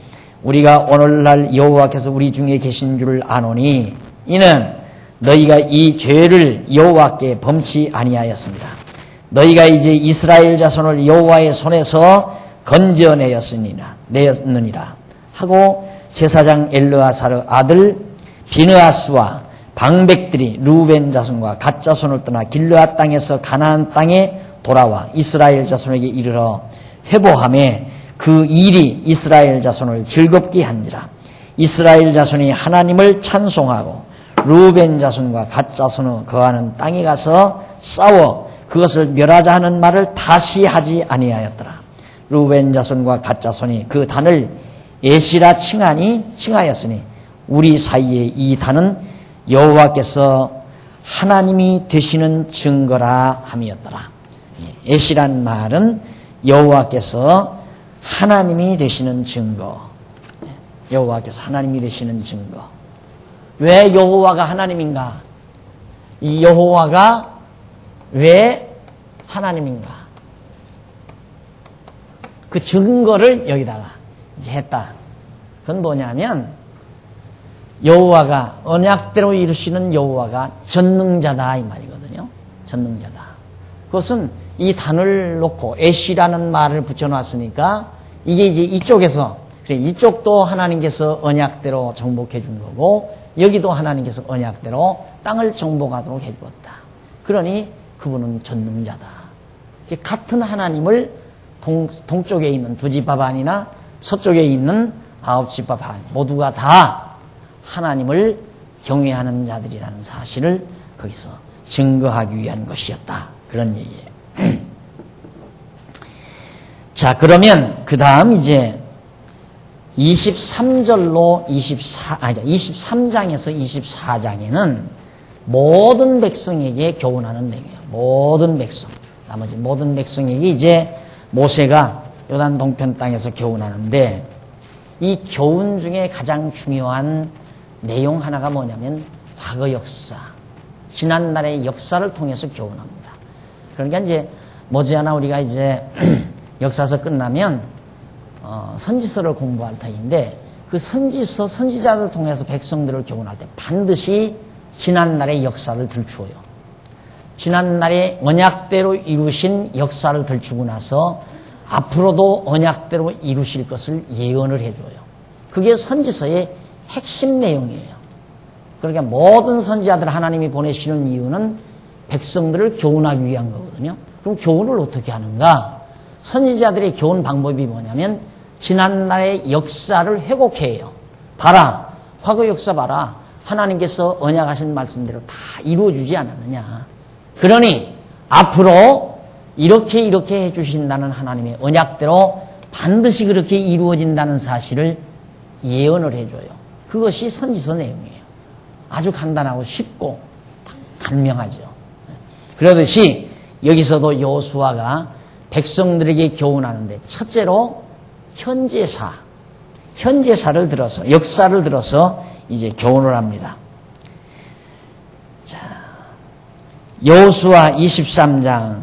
우리가 오늘날 여호와께서 우리 중에 계신 줄을 아노니 이는 너희가 이 죄를 여호와께 범치 아니하였습니다. 너희가 이제 이스라엘 자손을 여호와의 손에서 건져내었느니라 하고 제사장 엘르아사르 아들 비느하스와 방백들이 루벤 자손과 갓 자손을 떠나 길르앗 땅에서 가나안 땅에 돌아와 이스라엘 자손에게 이르러 회보하매 그 일이 이스라엘 자손을 즐겁게 한지라. 이스라엘 자손이 하나님을 찬송하고 루벤 자손과 갓 자손의 거하는 땅에 가서 싸워 그것을 멸하자 하는 말을 다시 하지 아니하였더라. 루벤 자손과 갓 자손이 그 단을 에시라 칭하였으니 우리 사이에 이 단은 여호와께서 하나님이 되시는 증거라 함이었더라. 에시란 말은 여호와께서 하나님이 되시는 증거. 여호와께서 하나님이 되시는 증거. 왜 여호와가 하나님인가? 이 여호와가 왜 하나님인가? 그 증거를 여기다가 이제 했다. 그건 뭐냐면 여호와가 언약대로 이루시는 여호와가 전능자다 이 말이거든요. 전능자다. 그것은 이 단을 놓고 에시라는 말을 붙여놨으니까 이게 이제 이쪽에서 그래 이쪽도 하나님께서 언약대로 정복해 준 거고 여기도 하나님께서 언약대로 땅을 정복하도록 해주었다. 그러니 그분은 전능자다. 같은 하나님을 동쪽에 있는 두 지파 반이나 서쪽에 있는 9지파 반 모두가 다 하나님을 경외하는 자들이라는 사실을 거기서 증거하기 위한 것이었다. 그런 얘기예요. 자, 그러면 그 다음 이제 23절로 23장에서 24장에는 모든 백성에게 교훈하는 내용이에요. 모든 백성. 나머지 모든 백성에게 이제 모세가 요단 동편 땅에서 교훈하는데 이 교훈 중에 가장 중요한 내용 하나가 뭐냐면 과거 역사, 지난날의 역사를 통해서 교훈합니다. 그러니까 이제 머지않아 우리가 이제 역사서 끝나면 선지서를 공부할 터인데 그 선지서, 선지자들 통해서 백성들을 교훈할 때 반드시 지난날의 역사를 들추어요. 지난날의 언약대로 이루신 역사를 들추고 나서 앞으로도 언약대로 이루실 것을 예언을 해줘요. 그게 선지서의 핵심 내용이에요. 그러니까 모든 선지자들 하나님이 보내시는 이유는 백성들을 교훈하기 위한 거거든요. 그럼 교훈을 어떻게 하는가? 선지자들의 교훈 방법이 뭐냐면 지난날의 역사를 회곡해요. 봐라. 과거 역사 봐라. 하나님께서 언약하신 말씀대로 다 이루어주지 않았느냐. 그러니 앞으로 이렇게 해주신다는 하나님의 언약대로 반드시 그렇게 이루어진다는 사실을 예언을 해줘요. 그것이 선지서 내용이에요. 아주 간단하고 쉽고 간명하죠. 그러듯이 여기서도 여호수아가 백성들에게 교훈하는데 첫째로 현재사를 들어서 역사를 들어서 이제 교훈을 합니다. 자, 여호수아 23장은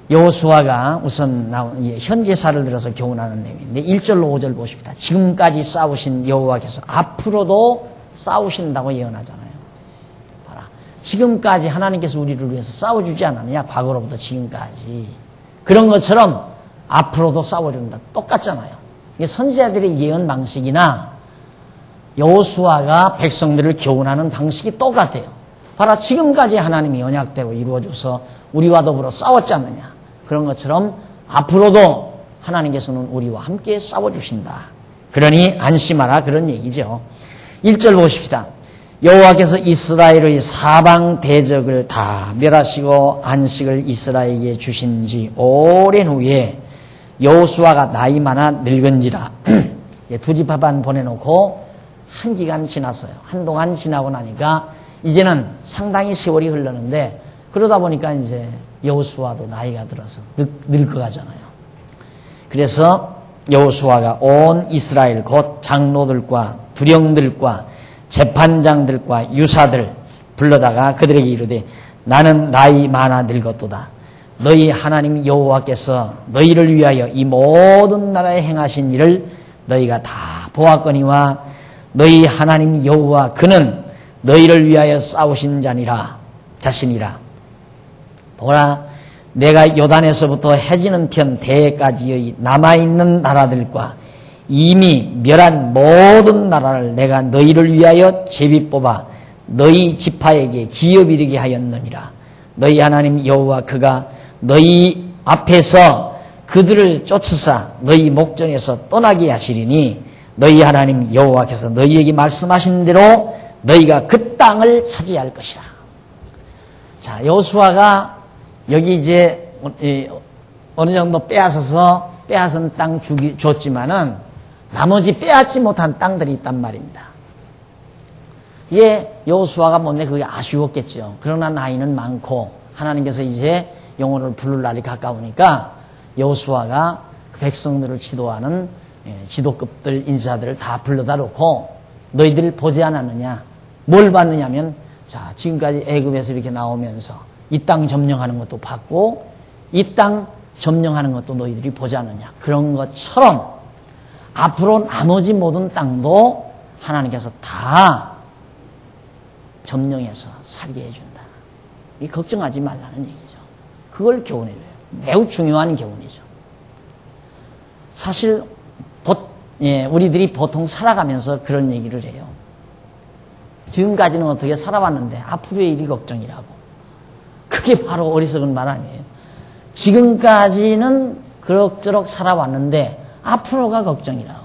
여호수아가 우선 나온 현재사를 들어서 교훈하는 내용인데 1절로 5절 보십니다. 지금까지 싸우신 여호와께서 앞으로도 싸우신다고 예언하잖아요. 봐라. 지금까지 하나님께서 우리를 위해서 싸워주지 않았느냐? 과거로부터 지금까지. 그런 것처럼 앞으로도 싸워준다. 똑같잖아요. 이게 선지자들의 예언 방식이나 여호수아가 백성들을 교훈하는 방식이 똑같아요. 봐라. 지금까지 하나님이 언약대로 이루어줘서 우리와 더불어 싸웠지 않느냐? 그런 것처럼 앞으로도 하나님께서는 우리와 함께 싸워주신다. 그러니 안심하라 그런 얘기죠. 1절 보십시다. 여호와께서 이스라엘의 사방 대적을 다 멸하시고 안식을 이스라엘에게 주신 지 오랜 후에 여호수아가 나이 많아 늙은지라 두 집합만 보내놓고 한 기간 지났어요. 한동안 지나고 나니까 이제는 상당히 세월이 흘렀는데 그러다 보니까 이제 여호수아도 나이가 들어서 늙어가잖아요. 그래서 여호수아가 온 이스라엘 곧 장로들과 두령들과 재판장들과 유사들 불러다가 그들에게 이르되 나는 나이 많아 늙었도다. 너희 하나님 여호와께서 너희를 위하여 이 모든 나라에 행하신 일을 너희가 다 보았거니와 너희 하나님 여호와 그는 너희를 위하여 싸우신 자신이라. 보라, 내가 요단에서부터 해지는 편 대까지의 남아있는 나라들과 이미 멸한 모든 나라를 내가 너희를 위하여 제비 뽑아 너희 지파에게 기업이 되게 하였느니라. 너희 하나님 여호와 그가 너희 앞에서 그들을 쫓으사 너희 목전에서 떠나게 하시리니 너희 하나님 여호와께서 너희에게 말씀하신 대로 너희가 그 땅을 차지할 것이라. 자, 여호수아가 여기 이제 어느 정도 빼앗은 땅 줬지만은 나머지 빼앗지 못한 땅들이 있단 말입니다. 예, 여호수아가 뭔데 그게 아쉬웠겠죠. 그러나 나이는 많고 하나님께서 이제 영혼을 부를 날이 가까우니까 여호수아가 그 백성들을 지도하는 지도급들 인사들을 다 불러다 놓고 너희들 보지 않았느냐? 뭘 봤느냐면 자, 지금까지 애굽에서 이렇게 나오면서 이 땅 점령하는 것도 봤고 이 땅 점령하는 것도 너희들이 보지 않느냐? 그런 것처럼 앞으로 나머지 모든 땅도 하나님께서 다 점령해서 살게 해준다. 이 걱정하지 말라는 얘기죠. 그걸 교훈해줘요. 매우 중요한 교훈이죠. 사실 우리들이 보통 살아가면서 그런 얘기를 해요. 지금까지는 어떻게 살아왔는데 앞으로의 일이 걱정이라고. 그게 바로 어리석은 말 아니에요. 지금까지는 그럭저럭 살아왔는데 앞으로가 걱정이라고.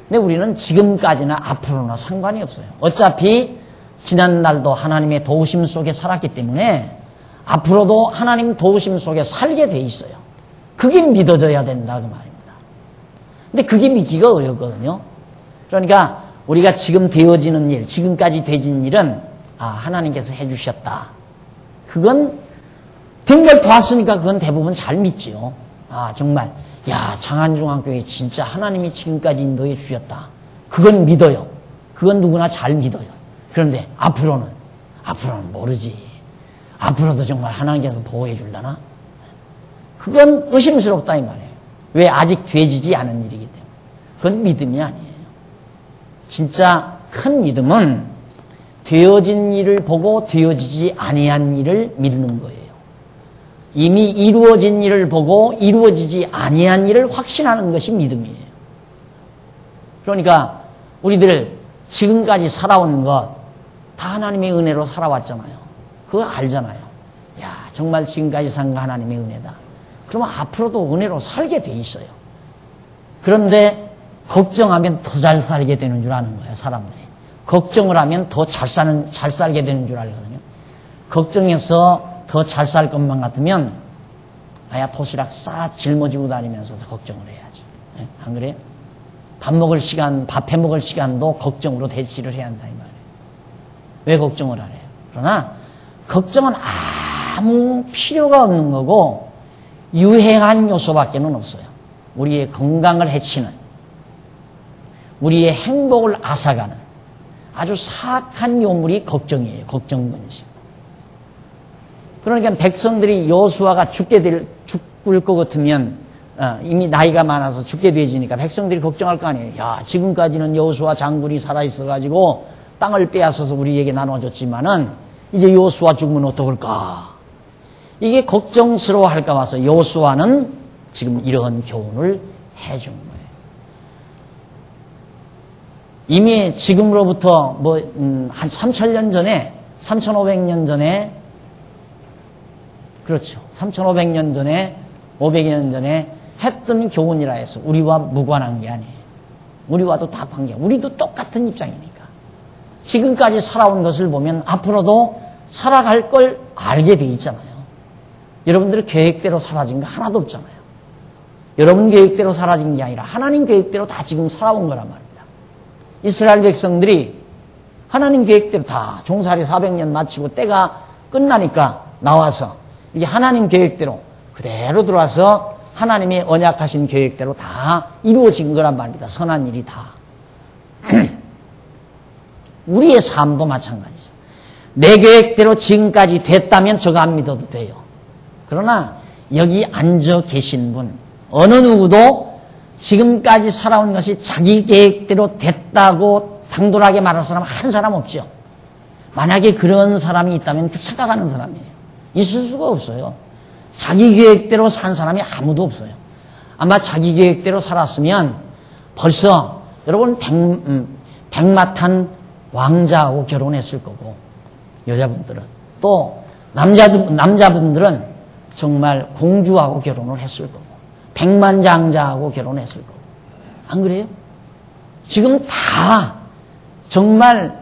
근데 우리는 지금까지나 앞으로나 상관이 없어요. 어차피 지난날도 하나님의 도우심 속에 살았기 때문에 앞으로도 하나님 도우심 속에 살게 돼 있어요. 그게 믿어져야 된다 그 말입니다. 근데 그게 믿기가 어렵거든요. 그러니까 우리가 지금 되어지는 일, 지금까지 되진 일은 하나님께서 해주셨다. 그건 된 걸 봤으니까 그건 대부분 잘 믿지요. 정말 장안중앙교회 진짜 하나님이 지금까지 인도해 주셨다. 그건 믿어요. 그건 누구나 잘 믿어요. 그런데 앞으로는 모르지. 앞으로도 정말 하나님께서 보호해 줄라나? 그건 의심스럽다 이 말이에요. 왜? 아직 되지지 않은 일이기 때문에. 그건 믿음이 아니에요. 진짜 큰 믿음은 되어진 일을 보고 되어지지 아니한 일을 믿는 거예요. 이미 이루어진 일을 보고 이루어지지 아니한 일을 확신하는 것이 믿음이에요. 그러니까 우리들 지금까지 살아온 것 다 하나님의 은혜로 살아왔잖아요. 그거 알잖아요. 야, 정말 지금까지 산 거 하나님의 은혜다. 그러면 앞으로도 은혜로 살게 돼 있어요. 그런데 걱정하면 더 잘 살게 되는 줄 아는 거예요, 사람들이. 걱정을 하면 더 잘 살게 되는 줄 알거든요. 걱정해서 더 잘 살 것만 같으면 아야 도시락 싹 짊어지고 다니면서 더 걱정을 해야지. 네? 안 그래요? 밥 해 먹을 시간도 걱정으로 대치를 해야 한다 이 말이에요. 왜 걱정을 안 해요? 그러나 걱정은 아무 필요가 없는 거고 유행한 요소밖에는 없어요. 우리의 건강을 해치는, 우리의 행복을 앗아가는 아주 사악한 요물이 걱정이에요. 걱정근심. 그러니까 백성들이 여호수아가 죽을 것 같으면 이미 나이가 많아서 죽게 되지니까 백성들이 걱정할 거 아니에요. 야, 지금까지는 여호수아 장군이 살아있어가지고 땅을 빼앗아서 우리에게 나눠줬지만은 이제 여호수아 죽으면 어떡할까? 이게 걱정스러워할까 봐서 여호수아는 지금 이러한 교훈을 해준 거예요. 이미 지금으로부터 한 3,000년 전에, 3,500년 전에, 그렇죠. 3,500년 전에, 500년 전에 했던 교훈이라 해서 우리와 무관한 게 아니에요. 우리와도 다 관계야. 우리도 똑같은 입장이니까. 지금까지 살아온 것을 보면 앞으로도 살아갈 걸 알게 돼 있잖아요. 여러분들의 계획대로 사라진 거 하나도 없잖아요. 여러분 계획대로 사라진 게 아니라 하나님 계획대로 다 지금 살아온 거란 말입니다. 이스라엘 백성들이 하나님 계획대로 다 종살이 400년 마치고 때가 끝나니까 나와서 이게 하나님 계획대로 그대로 들어와서 하나님이 언약하신 계획대로 다 이루어진 거란 말입니다. 선한 일이 다. 우리의 삶도 마찬가지죠. 내 계획대로 지금까지 됐다면 저거 안 믿어도 돼요. 그러나 여기 앉아 계신 분 어느 누구도 지금까지 살아온 것이 자기 계획대로 됐다고 당돌하게 말할 사람 한 사람 없죠. 만약에 그런 사람이 있다면 그 착각하는 사람이에요. 있을 수가 없어요. 자기 계획대로 산 사람이 아무도 없어요. 아마 자기 계획대로 살았으면 벌써 여러분 백마탄 왕자하고 결혼했을 거고, 여자분들은 또 남자분들은 정말 공주하고 결혼을 했을 거고, 백만장자하고 결혼했을 거고. 안 그래요? 지금 다 정말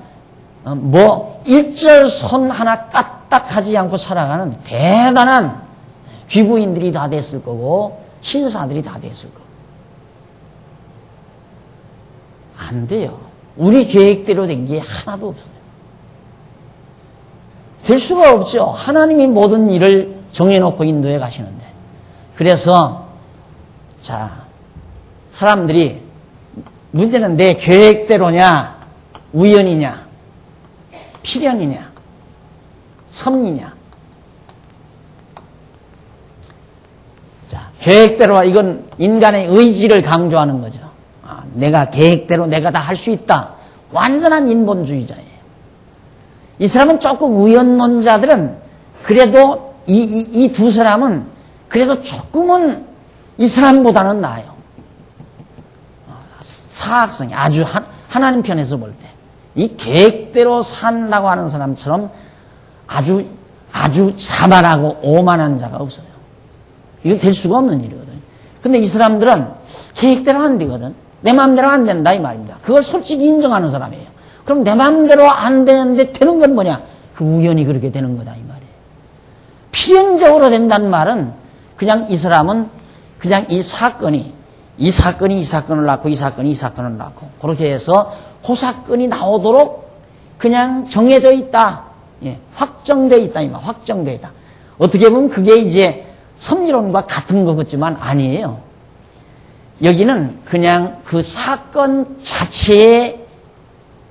일절 손 하나 까딱하지 않고 살아가는 대단한 귀부인들이 다 됐을 거고 신사들이 다 됐을 거고. 안 돼요. 우리 계획대로 된 게 하나도 없어요. 될 수가 없죠. 하나님이 모든 일을 정해놓고 인도해 가시는데. 그래서 자, 사람들이 문제는 내 계획대로냐, 우연이냐, 필연이냐, 섭리냐. 자, 계획대로, 이건 인간의 의지를 강조하는 거죠. 내가 계획대로 내가 다 할 수 있다. 완전한 인본주의자예요. 이 사람은 조금 우연론자들은 그래도 이 두 사람은 그래도 조금은 이 사람보다는 나아요. 사악성이 아주 하나님 편에서 볼 때 이 계획대로 산다고 하는 사람처럼 아주 사만하고 오만한 자가 없어요. 이거 될 수가 없는 일이거든요. 근데 이 사람들은 계획대로 안 되거든. 내 마음대로 안 된다 이 말입니다. 그걸 솔직히 인정하는 사람이에요. 그럼 내 마음대로 안 되는데 되는 건 뭐냐? 그 우연히 그렇게 되는 거다 이 말이에요. 필연적으로 된다는 말은 그냥 이 사람은 그냥 이 사건을 낳고 이 사건을 낳고 그렇게 해서 그 사건이 나오도록 그냥 정해져 있다. 예, 확정되어 있다 이 말. 확정되어 있다. 어떻게 보면 그게 이제 섭리론과 같은 것 같지만 아니에요. 여기는 그냥 그 사건 자체의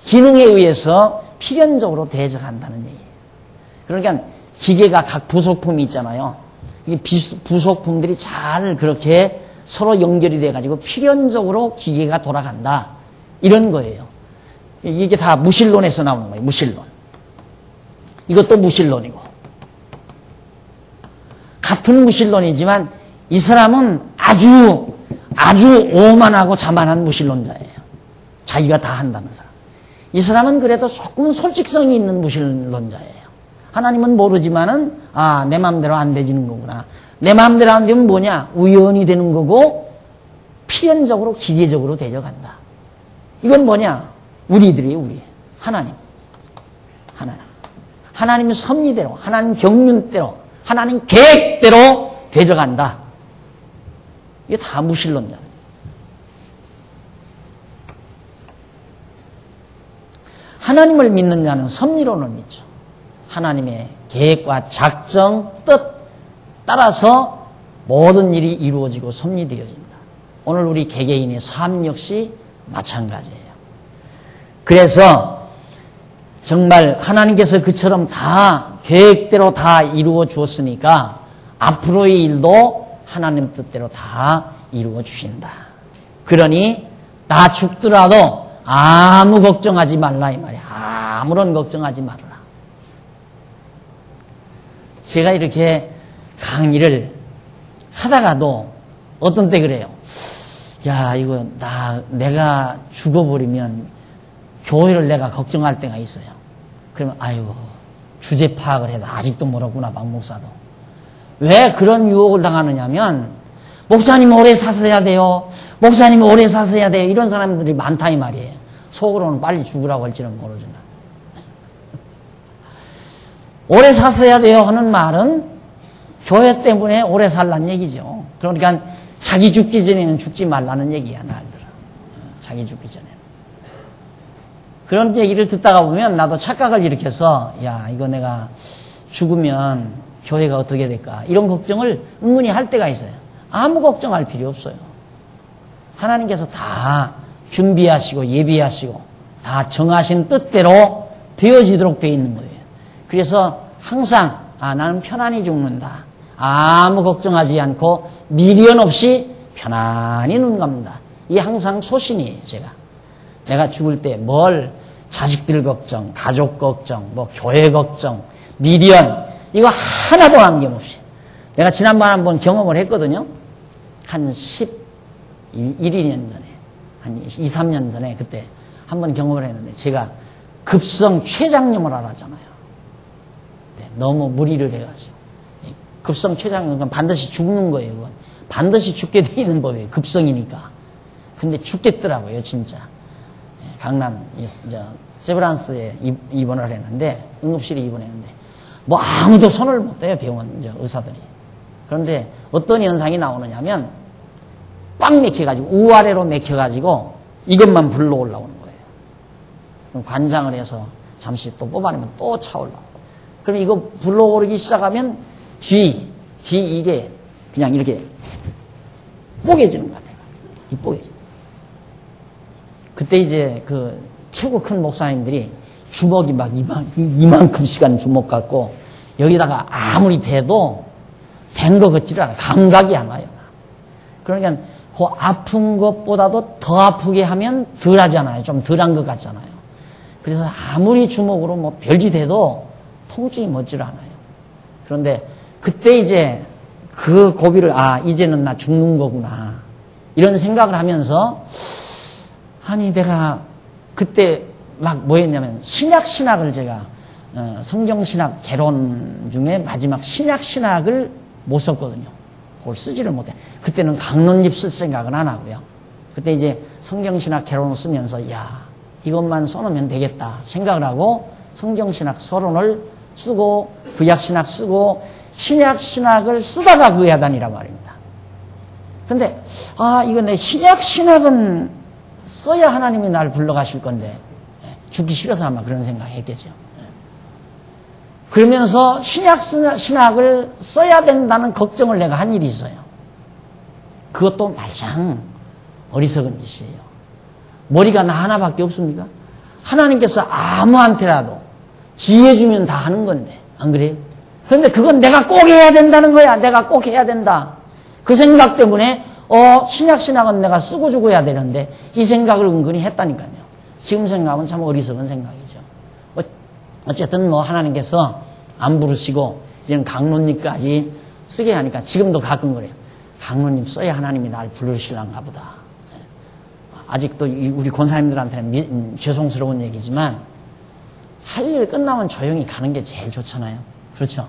기능에 의해서 필연적으로 대적한다는 얘기예요. 그러니까 기계가 각 부속품이 있잖아요. 이 부속품들이 잘 그렇게 서로 연결이 돼가지고 필연적으로 기계가 돌아간다. 이런 거예요. 이게 다 무신론에서 나오는 거예요. 무신론. 이것도 무신론이고. 같은 무신론이지만 이 사람은 아주 오만하고 자만한 무신론자예요. 자기가 다 한다는 사람. 이 사람은 그래도 조금 솔직성이 있는 무신론자예요. 하나님은 모르지만은 내 마음대로 안 되지는 거구나. 내 마음대로 안 되면 뭐냐? 우연히 되는 거고 필연적으로 기계적으로 되져간다. 이건 뭐냐? 우리 하나님의 섭리대로, 하나님 경륜대로, 하나님 계획대로 되져간다. 이게 다 무신론자. 하나님을 믿는 자는 섭리론을 믿죠. 하나님의 계획과 작정, 뜻 따라서 모든 일이 이루어지고 섭리되어진다. 오늘 우리 개개인의 삶 역시 마찬가지예요. 그래서 정말 하나님께서 그처럼 다 계획대로 다 이루어 주었으니까 앞으로의 일도 하나님 뜻대로 다 이루어 주신다. 그러니 나 죽더라도 아무 걱정하지 말라 이 말이야. 아무런 걱정하지 말아라. 제가 이렇게 강의를 하다가도 어떤 때 그래요. 야, 이거 내가 죽어버리면 교회를 내가 걱정할 때가 있어요. 그러면 아이고 주제 파악을 해도 아직도 멀었구나 박 목사도. 왜 그런 유혹을 당하느냐면 목사님 오래 사셔야 돼요. 목사님 오래 사셔야 돼요. 이런 사람들이 많다 이 말이에요. 속으로는 빨리 죽으라고 할지는 모르지만 오래 사셔야 돼요 하는 말은 교회 때문에 오래 살란 얘기죠. 그러니까 자기 죽기 전에는 죽지 말라는 얘기야 날들은. 자기 죽기 전에는. 그런 얘기를 듣다가 보면 나도 착각을 일으켜서 야 이거 내가 죽으면 교회가 어떻게 될까 이런 걱정을 은근히 할 때가 있어요. 아무 걱정할 필요 없어요. 하나님께서 다 준비하시고 예비하시고 다 정하신 뜻대로 되어지도록 되어 있는 거예요. 그래서 항상 나는 편안히 죽는다. 아무 걱정하지 않고 미련 없이 편안히 눈 감는다. 이게 항상 소신이에요. 내가 죽을 때 뭘 자식들 걱정, 가족 걱정, 뭐 교회 걱정, 미련 이거 하나도 남김없이 내가 지난번 한번 경험을 했거든요. 한 11년 전에 한 2, 3년 전에 그때 한번 경험을 했는데 제가 급성 췌장염을 앓았잖아요. 네, 너무 무리를 해가지고 급성 췌장염은 반드시 죽는 거예요. 그건. 반드시 죽게 돼 있는 법이에요. 급성이니까. 근데 죽겠더라고요, 진짜. 강남 세브란스에 입원을 했는데 응급실에 입원했는데 뭐 아무도 손을 못 대요 병원 의사들이. 그런데 어떤 현상이 나오느냐면 꽉 맥혀가지고 우아래로 맥혀가지고 이것만 불러 올라오는 거예요. 그럼 관장을 해서 잠시 또 뽑아내면 또 차올라오고. 그럼 이거 불러 오르기 시작하면 뒤 이게 그냥 이렇게 뽀개지는 것 같아요. 이 뽀개져. 그때 이제 그 최고 큰 목사님들이 주먹이 막 이만큼 시간 주먹 갖고 여기다가 아무리 대도 된 거 같지를 않아요. 감각이 안 와요. 그러니까 그 아픈 것보다도 더 아프게 하면 덜 하잖아요. 좀 덜한 것 같잖아요. 그래서 아무리 주먹으로 뭐 별짓 해도 통증이 멎지를 않아요. 그런데 그때 이제 그 고비를 이제는 나 죽는 거구나 이런 생각을 하면서 아니 내가 그때 막 뭐 했냐면 신약신학을 제가 성경신학 개론 중에 마지막 신약신학을 못 썼거든요. 그걸 쓰지를 못해. 그때는 강론립 쓸 생각은 안 하고요. 그때 이제 성경신학 개론을 쓰면서 야 이것만 써놓으면 되겠다 생각을 하고 성경신학 서론을 쓰고 구약신학 쓰고 신약신학을 쓰다가 그 야단이란 말입니다. 근데 이거 내 신약신학은 써야 하나님이 날 불러가실 건데 죽기 싫어서 아마 그런 생각했겠죠. 그러면서 신약신학을 써야 된다는 걱정을 내가 한 일이 있어요. 그것도 말짱 어리석은 짓이에요. 머리가 나 하나밖에 없습니까? 하나님께서 아무한테라도 지혜 주면 다 하는 건데 안 그래요? 그런데 그건 내가 꼭 해야 된다는 거야. 내가 꼭 해야 된다. 그 생각 때문에 신약신학은 내가 쓰고 죽어야 되는데 이 생각을 은근히 했다니까요. 지금 생각하면 참 어리석은 생각이죠. 어쨌든 뭐 하나님께서 안 부르시고 이제는 강론님까지 쓰게 하니까 지금도 가끔 그래요. 강론님 써야 하나님이 날 부르시란가 보다. 아직도 우리 권사님들한테는 죄송스러운 얘기지만 할 일 끝나면 조용히 가는 게 제일 좋잖아요. 그렇죠?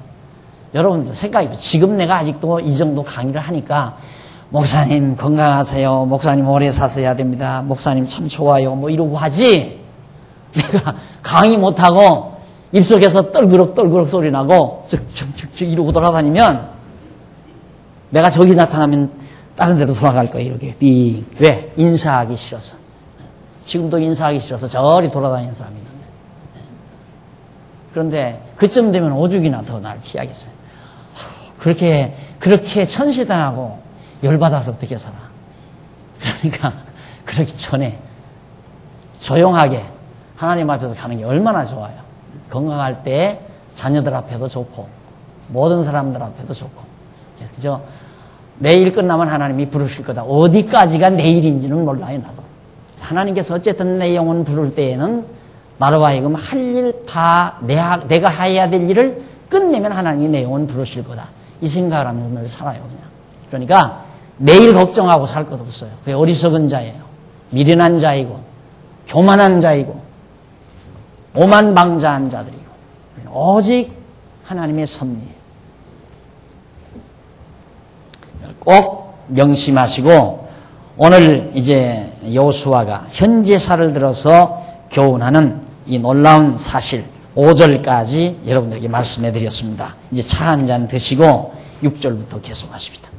여러분들 생각해보세요. 지금 내가 아직도 이 정도 강의를 하니까 목사님 건강하세요. 목사님 오래 사셔야 됩니다. 목사님 참 좋아요. 뭐 이러고 하지. 내가 강의 못하고 입속에서 떨그럭 소리 나고 쭉 이러고 돌아다니면 내가 저기 나타나면 다른 데로 돌아갈 거예요. 이렇게 삥. 왜? 인사하기 싫어서. 지금도 인사하기 싫어서 저리 돌아다니는 사람이 있는데. 그런데 그쯤 되면 오죽이나 더 날 피하겠어요. 그렇게 천시당하고 열받아서 어떻게 살아. 그러니까 그러기 전에 조용하게 하나님 앞에서 가는 게 얼마나 좋아요. 건강할 때 자녀들 앞에도 좋고 모든 사람들 앞에도 좋고. 그죠? 내일 끝나면 하나님이 부르실 거다. 어디까지가 내일인지는 몰라요, 나도. 하나님께서 어쨌든 내 영혼 부를 때에는 나로 하여금 할 일 다 내가 해야 될 일을 끝내면 하나님이 내 영혼 부르실 거다. 이 생각을 하면서 늘 살아요, 그냥. 그러니까 내일 걱정하고 살 것 없어요. 그게 어리석은 자예요. 미련한 자이고 교만한 자이고 오만방자한 자들이고 오직 하나님의 섭리 꼭 명심하시고 오늘 이제 여호수아가 현재사를 들어서 교훈하는 이 놀라운 사실 5절까지 여러분들에게 말씀해 드렸습니다. 이제 차 한 잔 드시고 6절부터 계속하십니다.